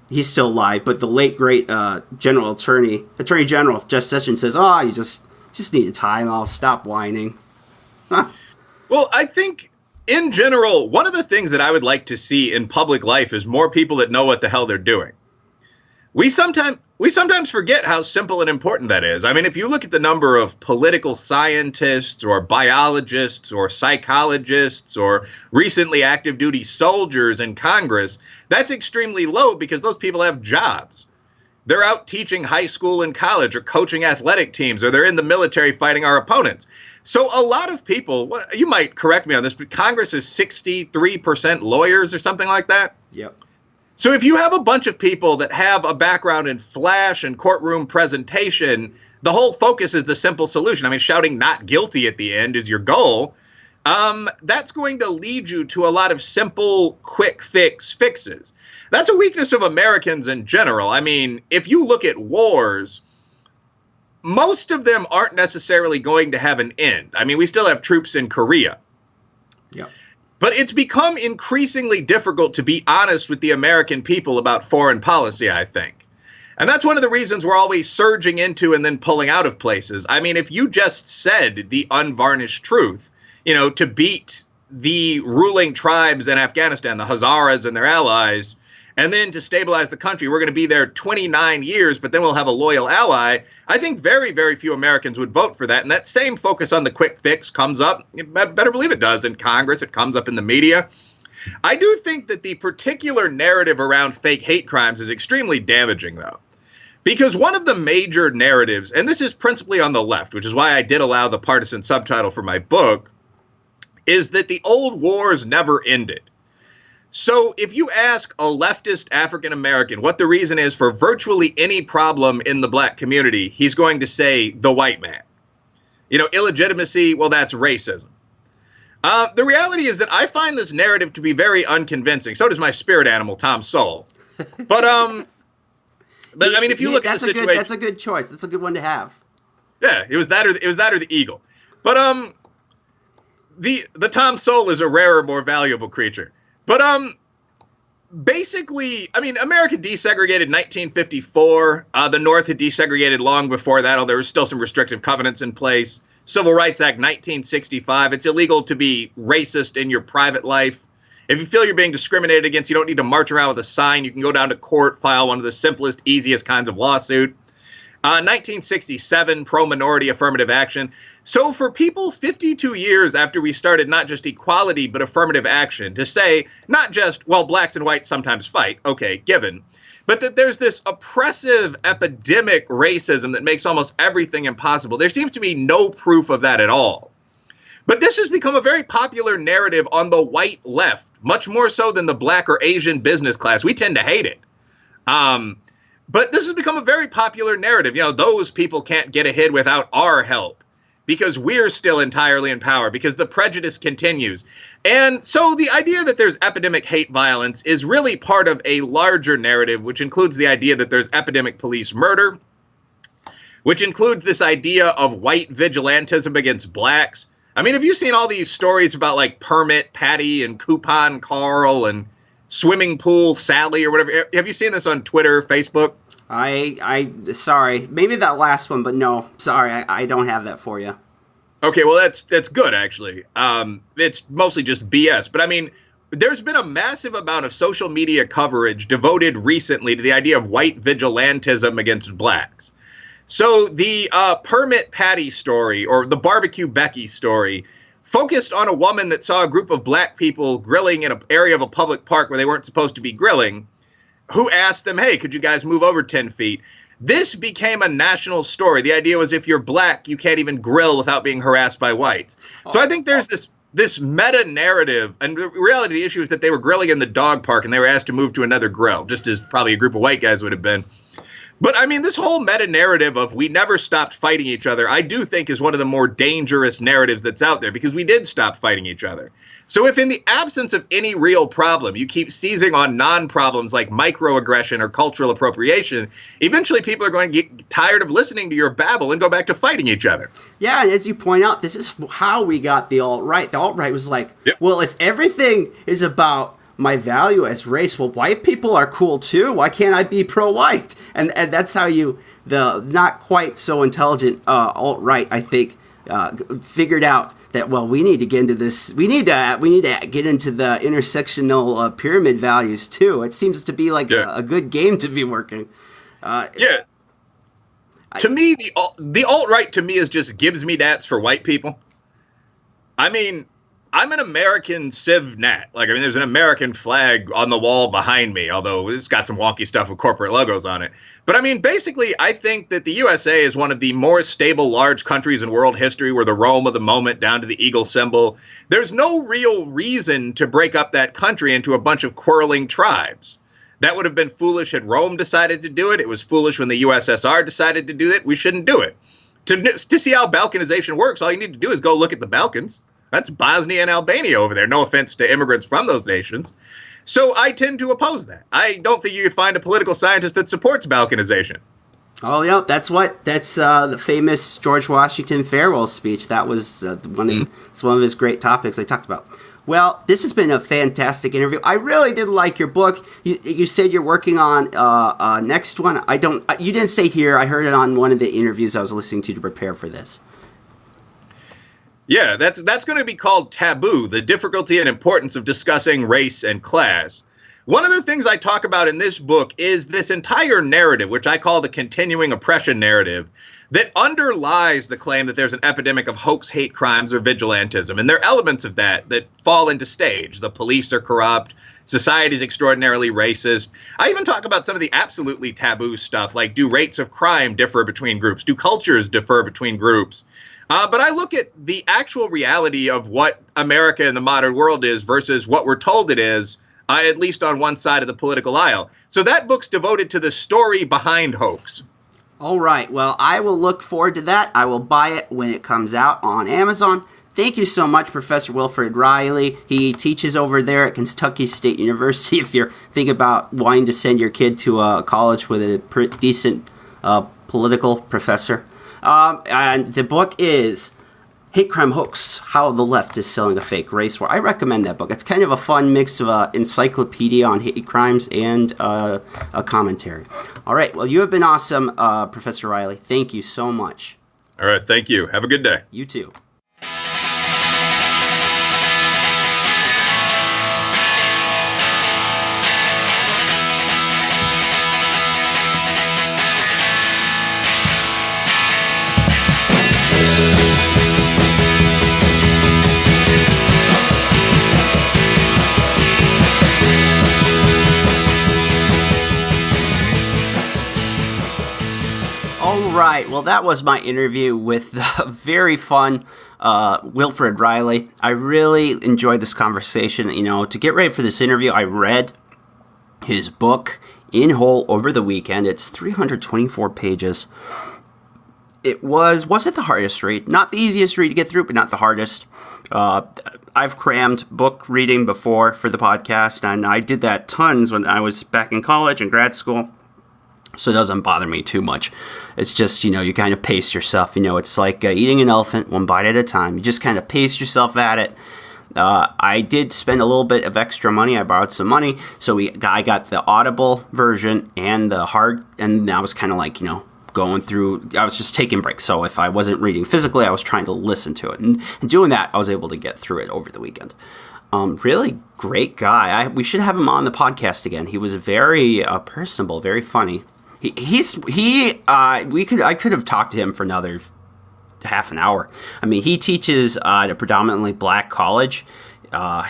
he's still alive, but the late great Attorney General Jeff Sessions says, "Oh, you just need a Tylenol. Stop whining." Well, I think in general, one of the things that I would like to see in public life is more people that know what the hell they're doing. We sometimes forget how simple and important that is. I mean, if you look at the number of political scientists or biologists or psychologists or recently active duty soldiers in Congress, that's extremely low because those people have jobs. They're out teaching high school and college or coaching athletic teams, or they're in the military fighting our opponents. So a lot of people, you might correct me on this, but Congress is 63% lawyers or something like that. Yep. So if you have a bunch of people that have a background in flash and courtroom presentation, the whole focus is the simple solution. I mean, shouting not guilty at the end is your goal. That's going to lead you to a lot of simple, quick fixes. That's a weakness of Americans in general. I mean, if you look at wars, most of them aren't necessarily going to have an end. I mean, we still have troops in Korea. Yeah. But it's become increasingly difficult to be honest with the American people about foreign policy, I think. And that's one of the reasons we're always surging into and then pulling out of places. I mean, if you just said the unvarnished truth, to beat the ruling tribes in Afghanistan, the Hazaras and their allies, and then to stabilize the country, we're going to be there 29 years, but then we'll have a loyal ally. I think very, very few Americans would vote for that. And that same focus on the quick fix comes up, better believe it does, in Congress. It comes up in the media. I do think that the particular narrative around fake hate crimes is extremely damaging, though. Because one of the major narratives, and this is principally on the left, which is why I did allow the partisan subtitle for my book, is that the old wars never ended. So if you ask a leftist African American what the reason is for virtually any problem in the black community, he's going to say the white man. Illegitimacy, well, that's racism. The reality is that I find this narrative to be very unconvincing. So does my spirit animal, Tom Sowell. But I mean, if you look at the situation, that's a good choice. That's a good one to have. Yeah, it was that or the eagle. But the Tom Sowell is a rarer, more valuable creature. But basically, I mean, America desegregated in 1954. The North had desegregated long before that, although there was still some restrictive covenants in place. Civil Rights Act 1965. It's illegal to be racist in your private life. If you feel you're being discriminated against, you don't need to march around with a sign. You can go down to court, file one of the simplest, easiest kinds of lawsuit. 1967, pro-minority affirmative action. So for people 52 years after we started not just equality, but affirmative action, to say not just, well, blacks and whites sometimes fight, okay, given, but that there's this oppressive epidemic racism that makes almost everything impossible. There seems to be no proof of that at all. But this has become a very popular narrative on the white left, much more so than the black or Asian business class. We tend to hate it. But this has become a very popular narrative. Those people can't get ahead without our help because we're still entirely in power, because the prejudice continues. And so the idea that there's epidemic hate violence is really part of a larger narrative, which includes the idea that there's epidemic police murder, which includes this idea of white vigilantism against blacks. I mean, have you seen all these stories about like Permit Patty and Coupon Carl and Swimming Pool Sally or whatever? Have you seen this on Twitter, Facebook? Sorry, maybe that last one, but no, sorry, I don't have that for you. Okay, well, that's good, actually. It's mostly just BS. But I mean, there's been a massive amount of social media coverage devoted recently to the idea of white vigilantism against blacks. So the Permit Patty story, or the Barbecue Becky story, focused on a woman that saw a group of black people grilling in an area of a public park where they weren't supposed to be grilling, who asked them, hey, could you guys move over 10 feet? This became a national story. The idea was if you're black, you can't even grill without being harassed by whites. So I think there's this meta narrative. And the reality of the issue is that they were grilling in the dog park and they were asked to move to another grill, just as probably a group of white guys would have been. But I mean, this whole meta narrative of we never stopped fighting each other, I do think is one of the more dangerous narratives that's out there, because we did stop fighting each other. So if in the absence of any real problem, you keep seizing on non-problems like microaggression or cultural appropriation, eventually people are going to get tired of listening to your babble and go back to fighting each other. Yeah, and as you point out, this is how we got the alt-right. The alt-right was like, well, if everything is about my value as race. Well, white people are cool too. Why can't I be pro-white? And that's how the not quite so intelligent alt-right, I think, figured out that, well, we need to get into this. We need to get into the intersectional pyramid values too. It seems to be like a good game to be working. To me, the alt-right to me is just gives me dats for white people. I mean, I'm an American civ nat. Like, I mean, there's an American flag on the wall behind me, although it's got some wonky stuff with corporate logos on it. But I mean, basically, I think that the USA is one of the more stable, large countries in world history. We're the Rome of the moment, down to the eagle symbol. There's no real reason to break up that country into a bunch of quarreling tribes. That would have been foolish had Rome decided to do it. It was foolish when the USSR decided to do it. We shouldn't do it. To see how Balkanization works, all you need to do is go look at the Balkans. That's Bosnia and Albania over there. No offense to immigrants from those nations. So I tend to oppose that. I don't think you could find a political scientist that supports Balkanization. Oh, yeah, that's the famous George Washington farewell speech. That was it's one of his great topics I talked about. Well, this has been a fantastic interview. I really did like your book. You said you're working on next one. You didn't say here. I heard it on one of the interviews I was listening to prepare for this. Yeah, that's going to be called Taboo, the difficulty and importance of discussing race and class. One of the things I talk about in this book is this entire narrative, which I call the continuing oppression narrative, that underlies the claim that there's an epidemic of hoax, hate crimes, or vigilantism. And there are elements of that fall into stage. The police are corrupt. Society is extraordinarily racist. I even talk about some of the absolutely taboo stuff, like do rates of crime differ between groups? Do cultures differ between groups? But I look at the actual reality of what America in the modern world is versus what we're told it is, at least on one side of the political aisle. So that book's devoted to the story behind hoax. All right. Well, I will look forward to that. I will buy it when it comes out on Amazon. Thank you so much, Professor Wilfred Reilly. He teaches over there at Kentucky State University. If you're thinking about wanting to send your kid to a college with a decent political professor. And the book is Hate Crime Hoax, How the Left is Selling a Fake Race War. I recommend that book. It's kind of a fun mix of an encyclopedia on hate crimes and a commentary. All right. Well, you have been awesome, Professor Reilly. Thank you so much. All right. Thank you. Have a good day. You too. Right. Well, that was my interview with the very fun Wilfred Reilly. I really enjoyed this conversation. You know, to get ready for this interview, I read his book in whole over the weekend. It's 324 pages. It wasn't the hardest read. Not the easiest read to get through, but not the hardest. I've crammed book reading before for the podcast, and I did that tons when I was back in college and grad school. So it doesn't bother me too much. It's just, you kind of pace yourself. It's like eating an elephant one bite at a time. You just kind of pace yourself at it. I did spend a little bit of extra money. I borrowed some money. So I got the Audible version and the hard. And I was kind of like, going through. I was just taking breaks. So if I wasn't reading physically, I was trying to listen to it. And doing that, I was able to get through it over the weekend. Really great guy. We should have him on the podcast again. He was very personable, very funny. I could have talked to him for another half an hour. I mean, he teaches at a predominantly black college.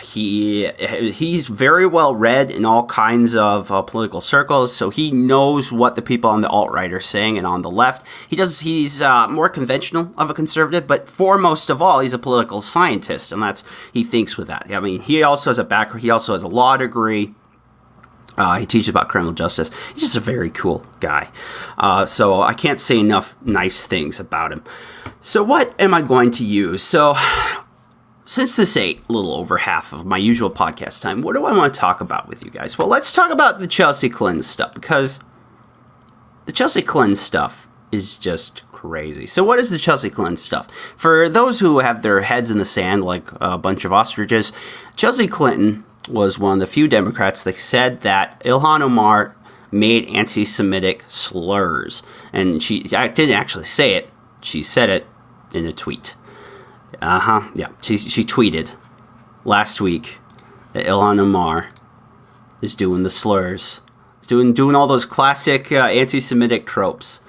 He's very well read in all kinds of political circles, so he knows what the people on the alt-right are saying and on the left. He's more conventional of a conservative, but foremost of all, he's a political scientist, and he thinks with that. I mean, he also has a background. He also has a law degree. He teaches about criminal justice. He's just a very cool guy. So I can't say enough nice things about him. So what am I going to use? So since this ate a little over half of my usual podcast time, what do I want to talk about with you guys? Well, let's talk about the Chelsea Clinton stuff, because the Chelsea Clinton stuff is just crazy. So what is the Chelsea Clinton stuff? For those who have their heads in the sand like a bunch of ostriches, Chelsea Clinton was one of the few Democrats that said that Ilhan Omar made anti-Semitic slurs. And she didn't actually say it. She said it in a tweet. Yeah. She tweeted last week that Ilhan Omar is doing the slurs. Doing all those classic anti-Semitic tropes.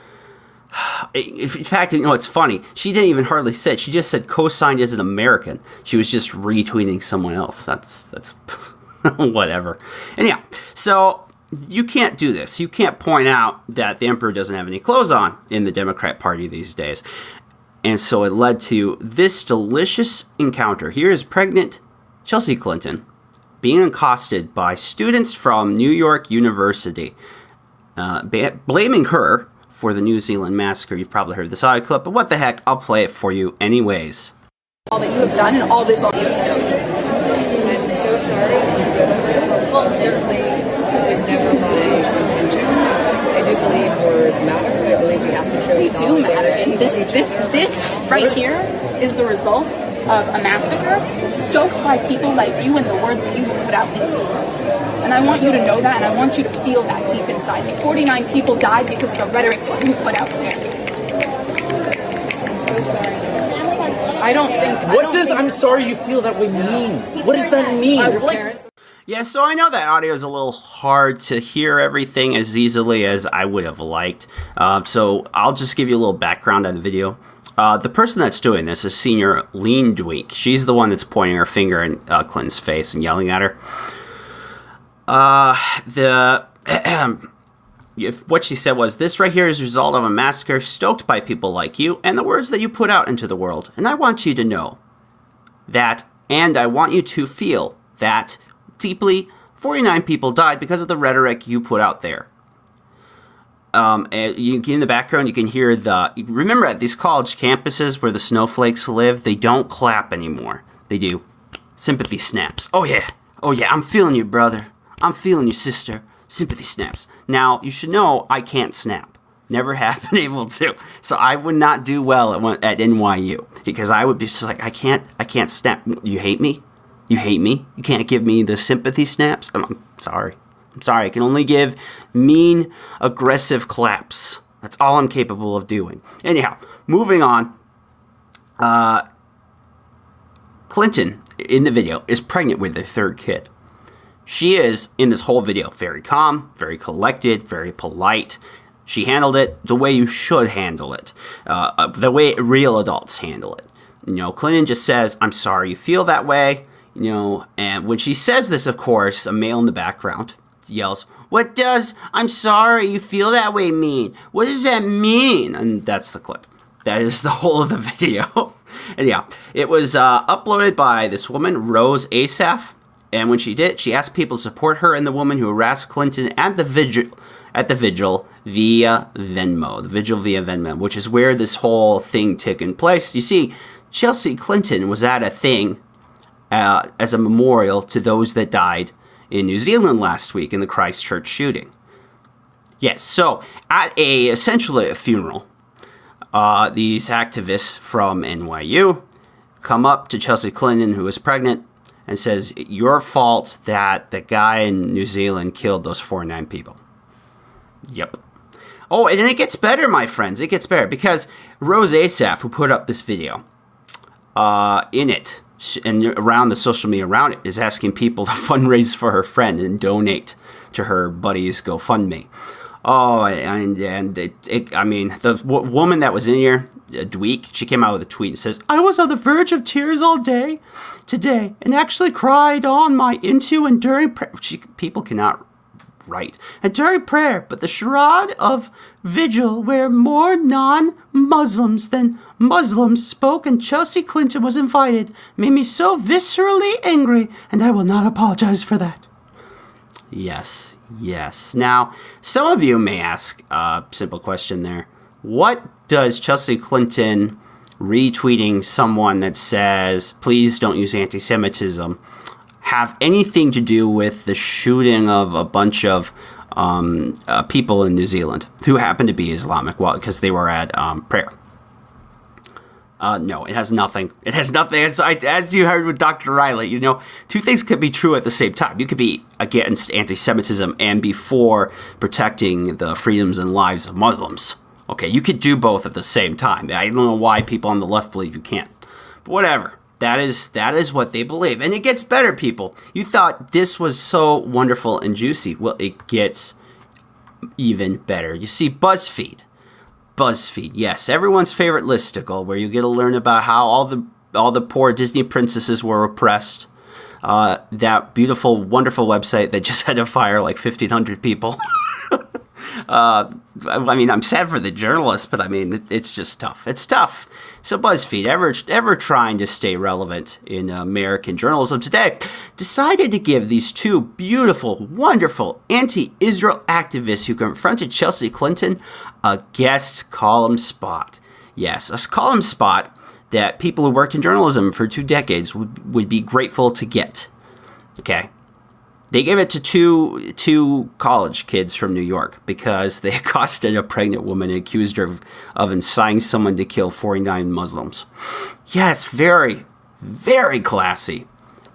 In fact, it's funny. She didn't even hardly say it. She just said co-signed as an American. She was just retweeting someone else. That's whatever. Anyhow, so you can't do this. You can't point out that the emperor doesn't have any clothes on in the Democrat Party these days. And so it led to this delicious encounter. Here is pregnant Chelsea Clinton being accosted by students from New York University, blaming her for the New Zealand massacre. You've probably heard this audio clip, but what the heck, I'll play it for you anyways. All that you have done and all this. I'm so sorry. Well, certainly it was never my intention. I do believe words matter. I believe we have to show they do matter. And this right here is the result of a massacre stoked by people like you and the words that you have put out into the world. And I want you to know that, and I want you to feel that deep inside. 49 people died because of the rhetoric that you put out there. I'm so sorry. I don't think... What does "I'm sorry you feel that way" mean? What does that mean? Yeah, so I know that audio is a little hard to hear everything as easily as I would have liked. So I'll just give you a little background on the video. The person that's doing this is Senior Lean Dweek. She's the one that's pointing her finger in Clinton's face and yelling at her. What she said was, this right here is a result of a massacre stoked by people like you and the words that you put out into the world. And I want you to know that, and I want you to feel that deeply 49 people died because of the rhetoric you put out there. And in the background, you can hear remember at these college campuses where the snowflakes live, they don't clap anymore. They do sympathy snaps. Oh yeah, I'm feeling you, brother. I'm feeling you, sister. Sympathy snaps. Now, you should know I can't snap. Never have been able to. So I would not do well at NYU because I would be just like, I can't snap. You hate me? You hate me? You can't give me the sympathy snaps? I'm sorry. I'm sorry. I can only give mean, aggressive claps. That's all I'm capable of doing. Anyhow, moving on. Clinton, in the video, is pregnant with their third kid. She is, in this whole video, very calm, very collected, very polite. She handled it the way you should handle it, the way real adults handle it. Clinton just says, I'm sorry you feel that way. And when she says this, of course, a male in the background yells, what does "I'm sorry you feel that way" mean? What does that mean? And that's the clip. That is the whole of the video. And yeah, it was uploaded by this woman, Rose Asaf. And when she did, she asked people to support her and the woman who harassed Clinton at the vigil via Venmo, which is where this whole thing took place. You see, Chelsea Clinton was at a thing as a memorial to those that died in New Zealand last week in the Christchurch shooting. Yes, so at essentially a funeral, these activists from NYU come up to Chelsea Clinton, who is pregnant, and says, your fault that the guy in New Zealand killed those 49 people. Yep. Oh, and it gets better, my friends. It gets better because Rose Asaf, who put up this video, in it, and around the social media around it, is asking people to fundraise for her friend and donate to her buddy's GoFundMe. Oh, the woman that was in here, Dweek, she came out with a tweet and says, I was on the verge of tears all day today and actually cried on my into and during prayer. People cannot write. And during prayer, but the charade of vigil where more non-Muslims than Muslims spoke and Chelsea Clinton was invited made me so viscerally angry, and I will not apologize for that. Yes. Now, some of you may ask a simple question there. What does Chelsea Clinton retweeting someone that says, please don't use anti-Semitism, have anything to do with the shooting of a bunch of people in New Zealand who happened to be Islamic, well, because they were at prayer? No, it has nothing. It has nothing. As you heard with Dr. Reilly, two things could be true at the same time. You could be against anti-Semitism and be for protecting the freedoms and lives of Muslims. Okay, you could do both at the same time. I don't know why people on the left believe you can't. But whatever. That is what they believe. And it gets better, people. You thought this was so wonderful and juicy. Well, it gets even better. You see, BuzzFeed, yes, everyone's favorite listicle, where you get to learn about how all the poor Disney princesses were oppressed. That beautiful, wonderful website that just had to fire like 1,500 people. I mean, I'm sad for the journalists, but I mean, it's just tough. It's tough. So BuzzFeed, ever trying to stay relevant in American journalism today, decided to give these two beautiful, wonderful anti-Israel activists who confronted Chelsea Clinton a guest column spot. Yes, a column spot that people who worked in journalism for 2 decades would be grateful to get. Okay. They gave it to two college kids from New York because they accosted a pregnant woman and accused her of inciting someone to kill 49 Muslims. Yeah, it's very, very classy.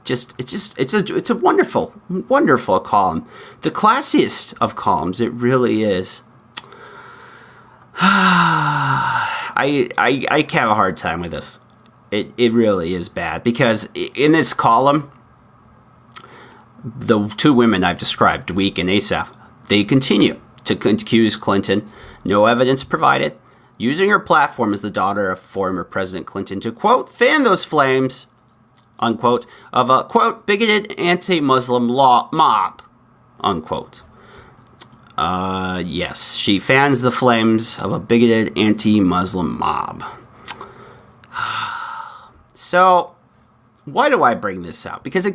It's a wonderful, wonderful column. The classiest of columns, it really is. I have a hard time with this. It really is bad because in this column, the two women I've described, Dweek and Asaf, they continue to accuse Clinton, no evidence provided, using her platform as the daughter of former President Clinton to, quote, fan those flames, unquote, of a, quote, bigoted anti-Muslim mob, unquote. Yes, she fans the flames of a bigoted anti-Muslim mob. So, why do I bring this out? Because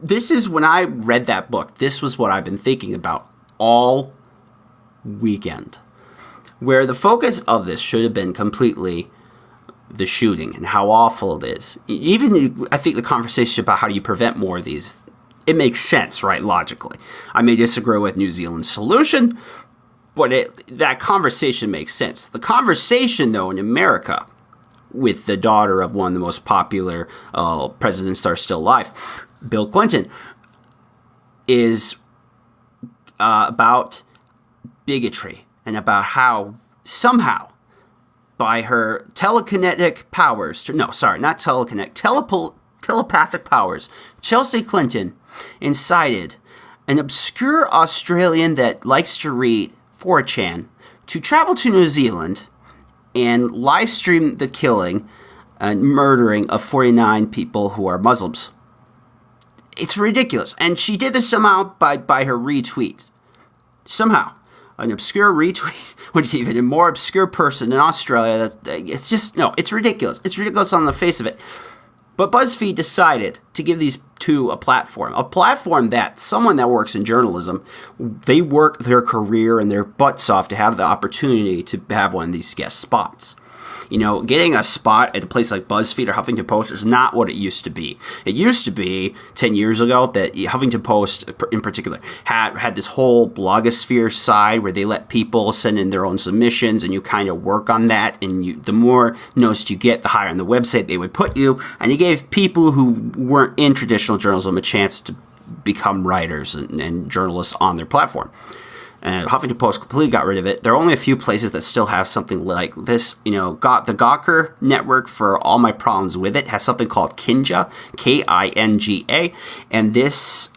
this is, when I read that book, this was what I've been thinking about all weekend. Where the focus of this should have been completely the shooting and how awful it is. Even, I think, the conversation about how do you prevent more of these, it makes sense, right, logically. I may disagree with New Zealand's solution, but that conversation makes sense. The conversation, though, in America, with the daughter of one of the most popular presidents that are still alive, Bill Clinton, is about bigotry and about how somehow by her telepathic powers, telepathic powers, Chelsea Clinton incited an obscure Australian that likes to read 4chan to travel to New Zealand and live stream the killing and murdering of 49 people who are Muslims. It's ridiculous. And she did this somehow by her retweet. Somehow. An obscure retweet with even a more obscure person in Australia. It's ridiculous. It's ridiculous on the face of it. But BuzzFeed decided to give these two a platform that someone that works in journalism, they work their career and their butts off to have the opportunity to have one of these guest spots. Getting a spot at a place like BuzzFeed or Huffington Post is not what it used to be. It used to be 10 years ago that Huffington Post in particular had this whole blogosphere side where they let people send in their own submissions and you kind of work on that, and the more notes you get, the higher on the website they would put you, and they gave people who weren't in traditional journalism a chance to become writers and journalists on their platform. And Huffington Post completely got rid of it. There are only a few places that still have something like this. The Gawker network, for all my problems with it, has something called Kinja, Kinga, and this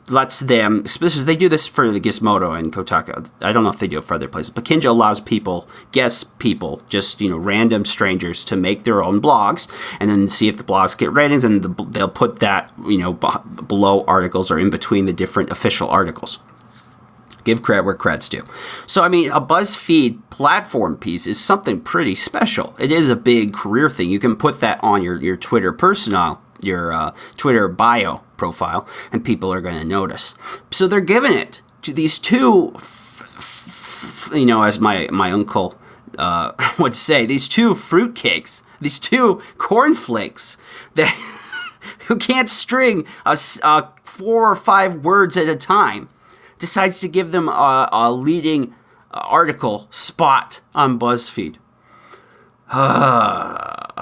lets them. They do this for the Gizmodo and Kotaku. I don't know if they do it for other places, but Kinja allows guest people, just random strangers, to make their own blogs and then see if the blogs get ratings, and they'll put that below articles or in between the different official articles. Give credit where credit's due. So, a BuzzFeed platform piece is something pretty special. It is a big career thing. You can put that on your Twitter your Twitter bio profile, and people are going to notice. So they're giving it to these two, as my uncle would say, these two fruitcakes, these two cornflakes that who can't string 4 or 5 words at a time. Decides to give them a leading article spot on BuzzFeed. And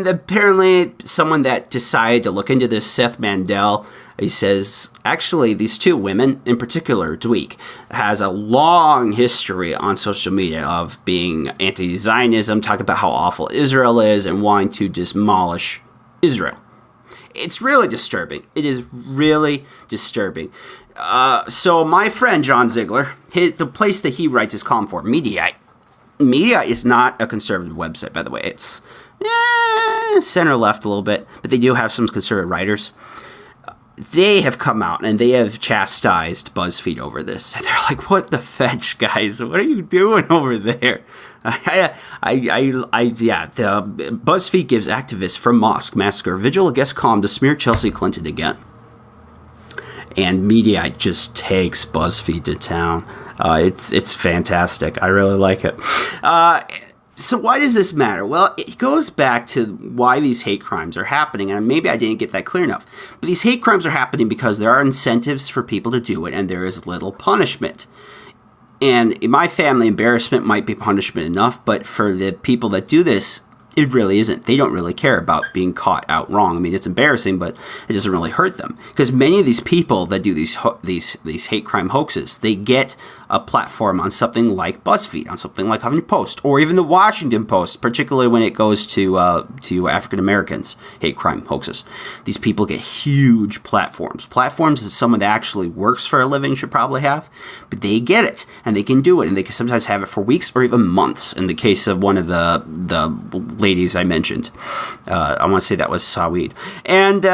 apparently someone that decided to look into this, Seth Mandel, he says, actually, these two women, in particular, Dweek, has a long history on social media of being anti-Zionism, talking about how awful Israel is and wanting to demolish Israel. It's really disturbing. It is really disturbing. So my friend John Ziegler, the place that he writes his column for, Mediaite. Mediaite is not a conservative website, by the way. It's center-left a little bit, but they do have some conservative writers. They have come out and they have chastised BuzzFeed over this. They're like, "What the fetch, guys? What are you doing over there?" BuzzFeed gives activists from Mosque Massacre vigil guest column to smear Chelsea Clinton again. And Mediaite just takes BuzzFeed to town. It's fantastic. I really like it. So why does this matter? Well, it goes back to why these hate crimes are happening, and maybe I didn't get that clear enough. But these hate crimes are happening because there are incentives for people to do it, and there is little punishment. And in my family, embarrassment might be punishment enough, but for the people that do this, it really isn't. They don't really care about being caught out wrong. I mean, it's embarrassing, but it doesn't really hurt them. Because many of these people that do these hate crime hoaxes, they get a platform on something like BuzzFeed, on something like Huffington Post, or even the Washington Post, particularly when it goes to African Americans hate crime hoaxes. These people get huge platforms. Platforms that someone that actually works for a living should probably have, but they get it, and they can do it, and they can sometimes have it for weeks or even months. In the case of one of the ladies I mentioned, I want to say that was Saweed, and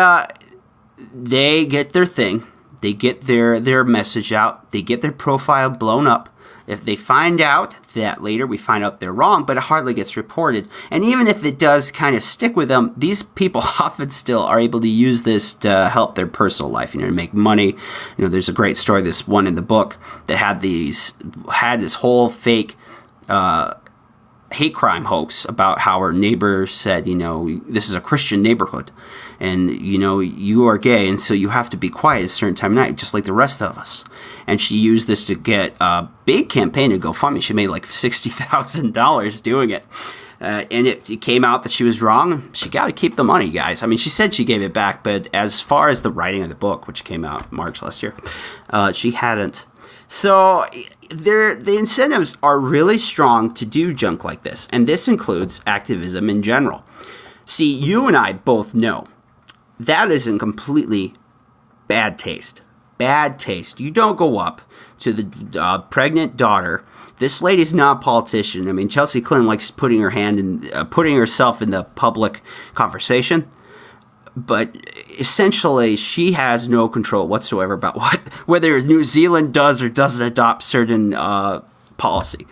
they get their thing. They get their message out. They get their profile blown up. If they find out that later we find out they're wrong, but it hardly gets reported. And even if it does kind of stick with them, these people often still are able to use this to help their personal life, to make money. There's a great story, this one in the book, that had this whole fake hate crime hoax about how her neighbor said, this is a Christian neighborhood, and you are gay, and so you have to be quiet at a certain time of night, just like the rest of us. And she used this to get a big campaign to GoFundMe. She made like $60,000 doing it. And it came out that she was wrong. She got to keep the money, guys. I mean, she said she gave it back, but as far as the writing of the book, which came out March last year, she hadn't. So the incentives are really strong to do junk like this, and this includes activism in general. See, you and I both know that is in completely bad taste. Bad taste. You don't go up to the pregnant daughter. This lady's not a politician. I mean, Chelsea Clinton likes putting herself in the public conversation. But essentially, she has no control whatsoever about whether New Zealand does or doesn't adopt certain policy.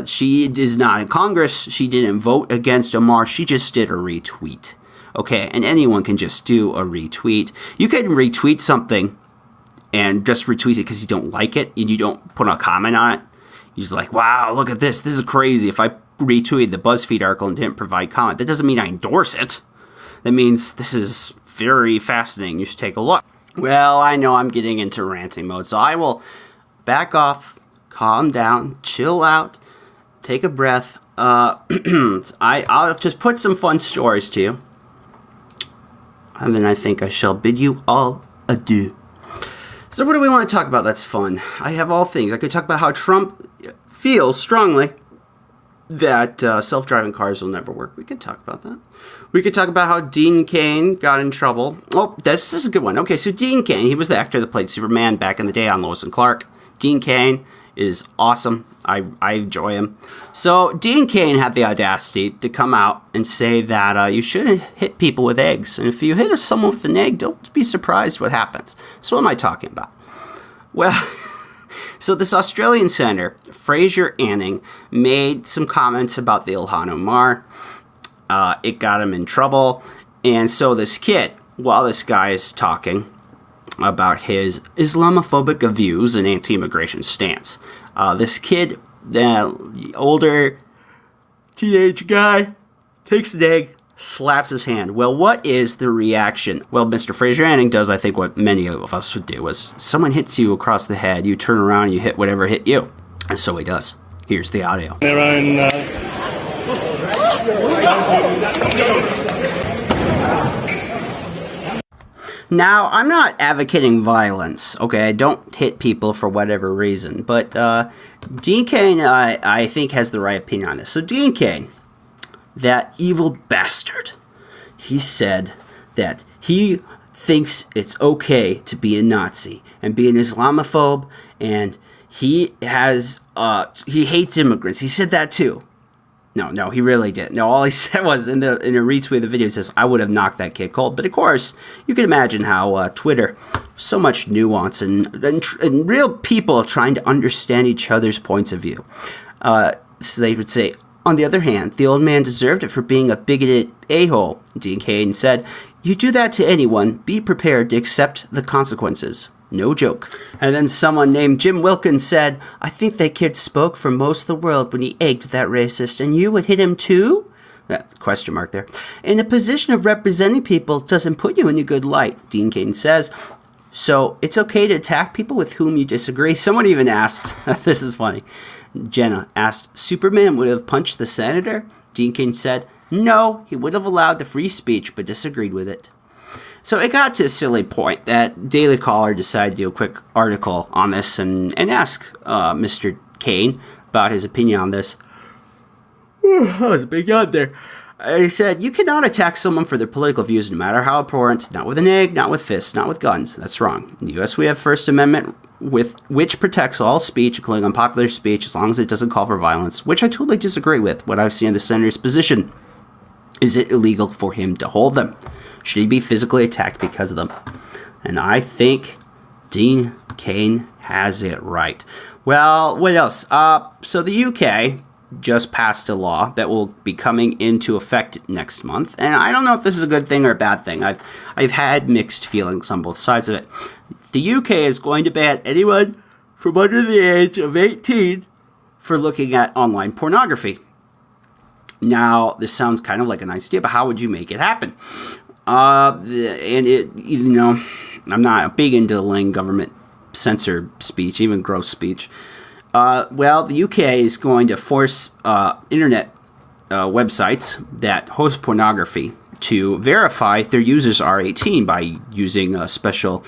She is not in Congress. She didn't vote against Omar. She just did a retweet. Okay, and anyone can just do a retweet. You can retweet something and just retweet it because you don't like it and you don't put a comment on it. You're just like, wow, look at this. This is crazy. If I retweeted the BuzzFeed article and didn't provide comment, that doesn't mean I endorse it. That means this is very fascinating. You should take a look. Well, I know I'm getting into ranting mode, so I will back off, calm down, chill out, take a breath. I'll just put some fun stories to you. And then I think I shall bid you all adieu. So what do we want to talk about that's fun? I have all things. I could talk about how Trump feels strongly that self-driving cars will never work. We could talk about that. We could talk about how Dean Cain got in trouble. Oh, this is a good one. Okay, so Dean Cain, he was the actor that played Superman back in the day on Lois and Clark. Dean Cain is awesome. I enjoy him. So Dean Cain had the audacity to come out and say that you shouldn't hit people with eggs. And if you hit someone with an egg, don't be surprised what happens. So what am I talking about? Well, so this Australian senator, Fraser Anning, made some comments about the Ilhan Omar. It got him in trouble. And so this kid, while this guy is talking about his Islamophobic views and anti-immigration stance, this kid, the older teenage guy, takes an egg, slaps his hand. Well, what is the reaction? Well, Mr. Fraser Anning does, I think, what many of us would do, is someone hits you across the head, you turn around, and you hit whatever hit you. And so he does. Here's the audio. Their own Now, I'm not advocating violence, okay? I don't hit people for whatever reason, but Dean Cain, I think, has the right opinion on this. So Dean Cain, that evil bastard, he said that he thinks it's okay to be a Nazi and be an Islamophobe, and he hates immigrants. He said that too. No, he really didn't. No, all he said was in a retweet of the video, he says, I would have knocked that kid cold. But of course, you can imagine how Twitter, so much nuance and real people trying to understand each other's points of view. So they would say, on the other hand, the old man deserved it for being a bigoted a-hole. Dean Cain said, you do that to anyone, be prepared to accept the consequences. No joke. And then someone named Jim Wilkins said, I think that kid spoke for most of the world when he egged that racist, and you would hit him too? That question mark there. In a position of representing people doesn't put you in a good light, Dean Cain says. So it's okay to attack people with whom you disagree. Someone even asked, this is funny, Jenna asked, Superman would have punched the senator? Dean Cain said, no, he would have allowed the free speech, but disagreed with it. So it got to a silly point that Daily Caller decided to do a quick article on this and ask Mr. Cain about his opinion on this. That was a big yawn there. He said, you cannot attack someone for their political views no matter how abhorrent, not with an egg, not with fists, not with guns. That's wrong. In the U.S. we have First Amendment which protects all speech, including unpopular speech, as long as it doesn't call for violence, which I totally disagree with what I've seen in the senator's position. Is it illegal for him to hold them? Should he be physically attacked because of them? And I think Dean Cain has it right. Well, what else? So the UK just passed a law that will be coming into effect next month. And I don't know if this is a good thing or a bad thing. I've had mixed feelings on both sides of it. The UK is going to ban anyone from under the age of 18 for looking at online pornography. Now, this sounds kind of like a nice idea, but how would you make it happen? And it, you know, I'm not big into letting government censor speech, even gross speech. Well, the UK is going to force internet websites that host pornography to verify their users are 18 by using a special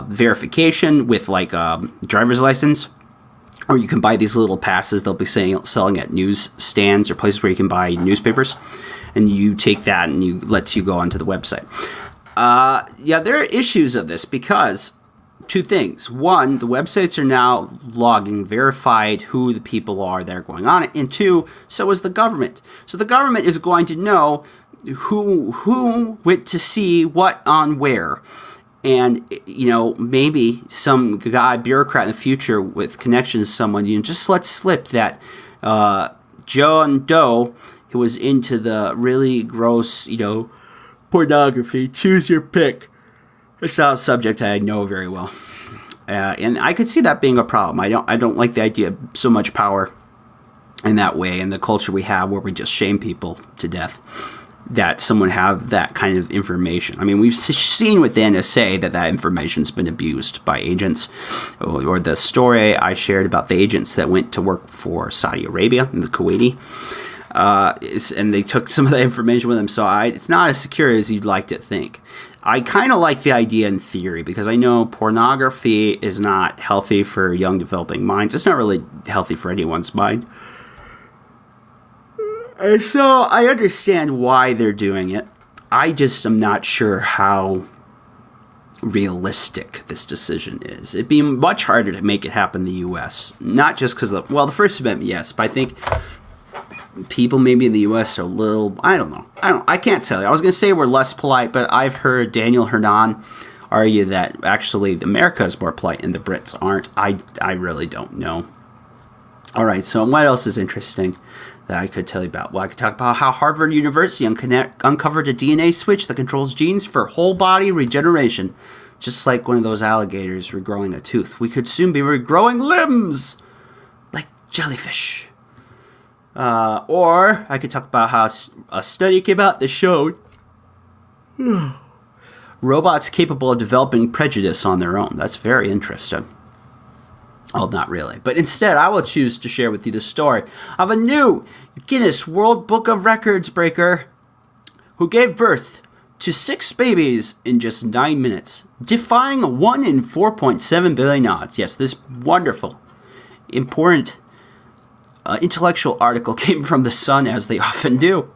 verification with like a driver's license. Or you can buy these little passes they'll be selling at news stands or places where you can buy newspapers. And you take that and it lets you go onto the website. Yeah, there are issues of this because two things. One, the websites are now logging verified who the people are that are going on it. And two, so is the government. So the government is going to know who went to see what on where. And, you know, maybe some guy, bureaucrat in the future with connections to someone, you know, just let slip that John Doe, who was into the really gross, you know, pornography, choose your pick. It's not a subject I know very well. And I could see that being a problem. I don't like the idea of so much power in that way, and the culture we have where we just shame people to death, that someone have that kind of information. I mean, we've seen with the NSA that information's been abused by agents, or the story I shared about the agents that went to work for Saudi Arabia and the Kuwaiti, and they took some of that information with them. So it's not as secure as you'd like to think. I kind of like the idea in theory because I know pornography is not healthy for young developing minds. It's not really healthy for anyone's mind. And so I understand why they're doing it. I just am not sure how realistic this decision is. It'd be much harder to make it happen in the U.S. Not just because of the First Amendment, yes, but I think people maybe in the U.S. are a little, I can't tell you. I was going to say we're less polite, but I've heard Daniel Hernan argue that actually America is more polite and the Brits aren't. I really don't know. All right, so what else is interesting that I could tell you about? Well, I could talk about how Harvard University uncovered a DNA switch that controls genes for whole body regeneration. Just like one of those alligators regrowing a tooth. We could soon be regrowing limbs like jellyfish. Or I could talk about how a study came out that showed robots capable of developing prejudice on their own. That's very interesting. Well, not really. But instead, I will choose to share with you the story of a new Guinness World Book of Records breaker who gave birth to 6 babies in just 9 minutes, defying 1 in 4.7 billion odds. Yes, this wonderful, important, intellectual article came from The Sun, as they often do.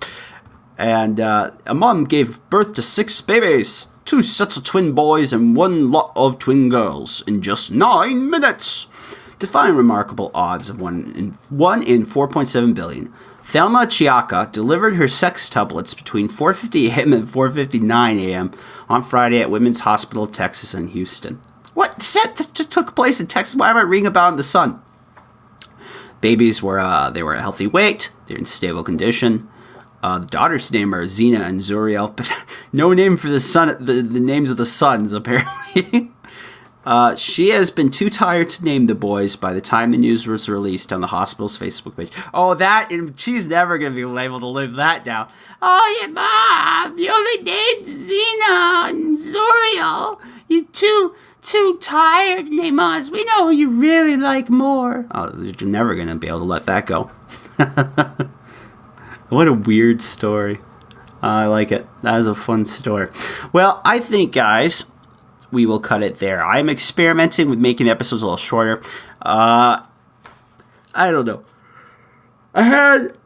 And a mom gave birth to 6 babies, 2 sets of twin boys and 1 lot of twin girls in just 9 minutes, defying remarkable odds of 1 in 4.7 billion. Thelma Chiaka delivered her sextuplets between 4:50 a.m. and 4:59 a.m. on Friday at Women's Hospital of Texas in Houston. What? That just took place in Texas? Why am I reading about it in The Sun? Babies were a healthy weight. They're in stable condition. The daughters' name are Zena and Zuriel, but no name for the son. The names of the sons, apparently. She has been too tired to name the boys by the time the news was released on the hospital's Facebook page. Oh, she's never going to be able to live that down. Oh, yeah, Mom, you only named Zena and Zuriel. You too tired to name us. We know who you really like more. Oh, you're never going to be able to let that go. What a weird story. I like it. That was a fun story. Well, I think, guys, we will cut it there. I'm experimenting with making episodes a little shorter. I don't know. I had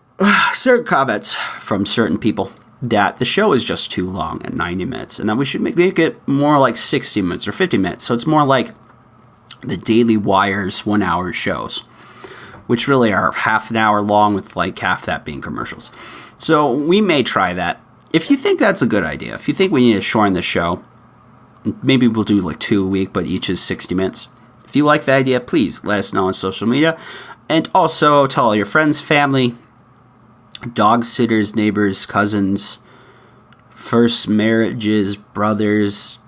certain comments from certain people that the show is just too long at 90 minutes and that we should make it more like 60 minutes or 50 minutes. So it's more like the Daily Wire's 1 hour shows, which really are half an hour long with like half that being commercials. So we may try that. If you think that's a good idea, if you think we need to shorten the show, maybe we'll do like 2 a week, but each is 60 minutes. If you like the idea, please let us know on social media. And also tell all your friends, family, dog sitters, neighbors, cousins, first marriages, brothers,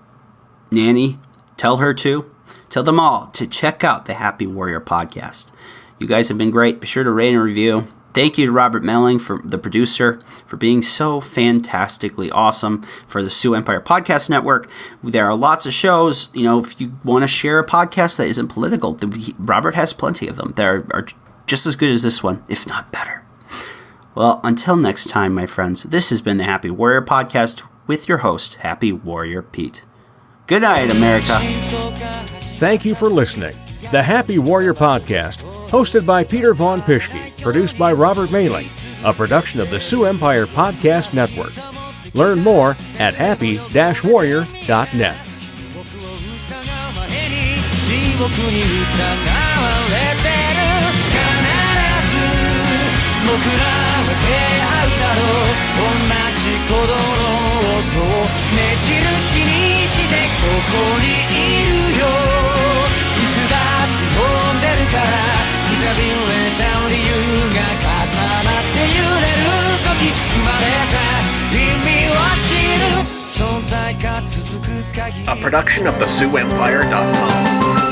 nanny. Tell her to. Tell them all to check out the Happy Warrior podcast. You guys have been great. Be sure to rate and review. Thank you to Robert Melling, for the producer, for being so fantastically awesome for the Sioux Empire Podcast Network. There are lots of shows. You know, if you want to share a podcast that isn't political, Robert has plenty of them. They are just as good as this one, if not better. Well, until next time, my friends, this has been the Happy Warrior Podcast with your host, Happy Warrior Pete. Good night, America. Thank you for listening. The Happy Warrior Podcast, hosted by Peter Von Pischke, produced by Robert Mailing, a production of the Sioux Empire Podcast Network. Learn more at happy-warrior.net. A production of the SiouxEmpire.com.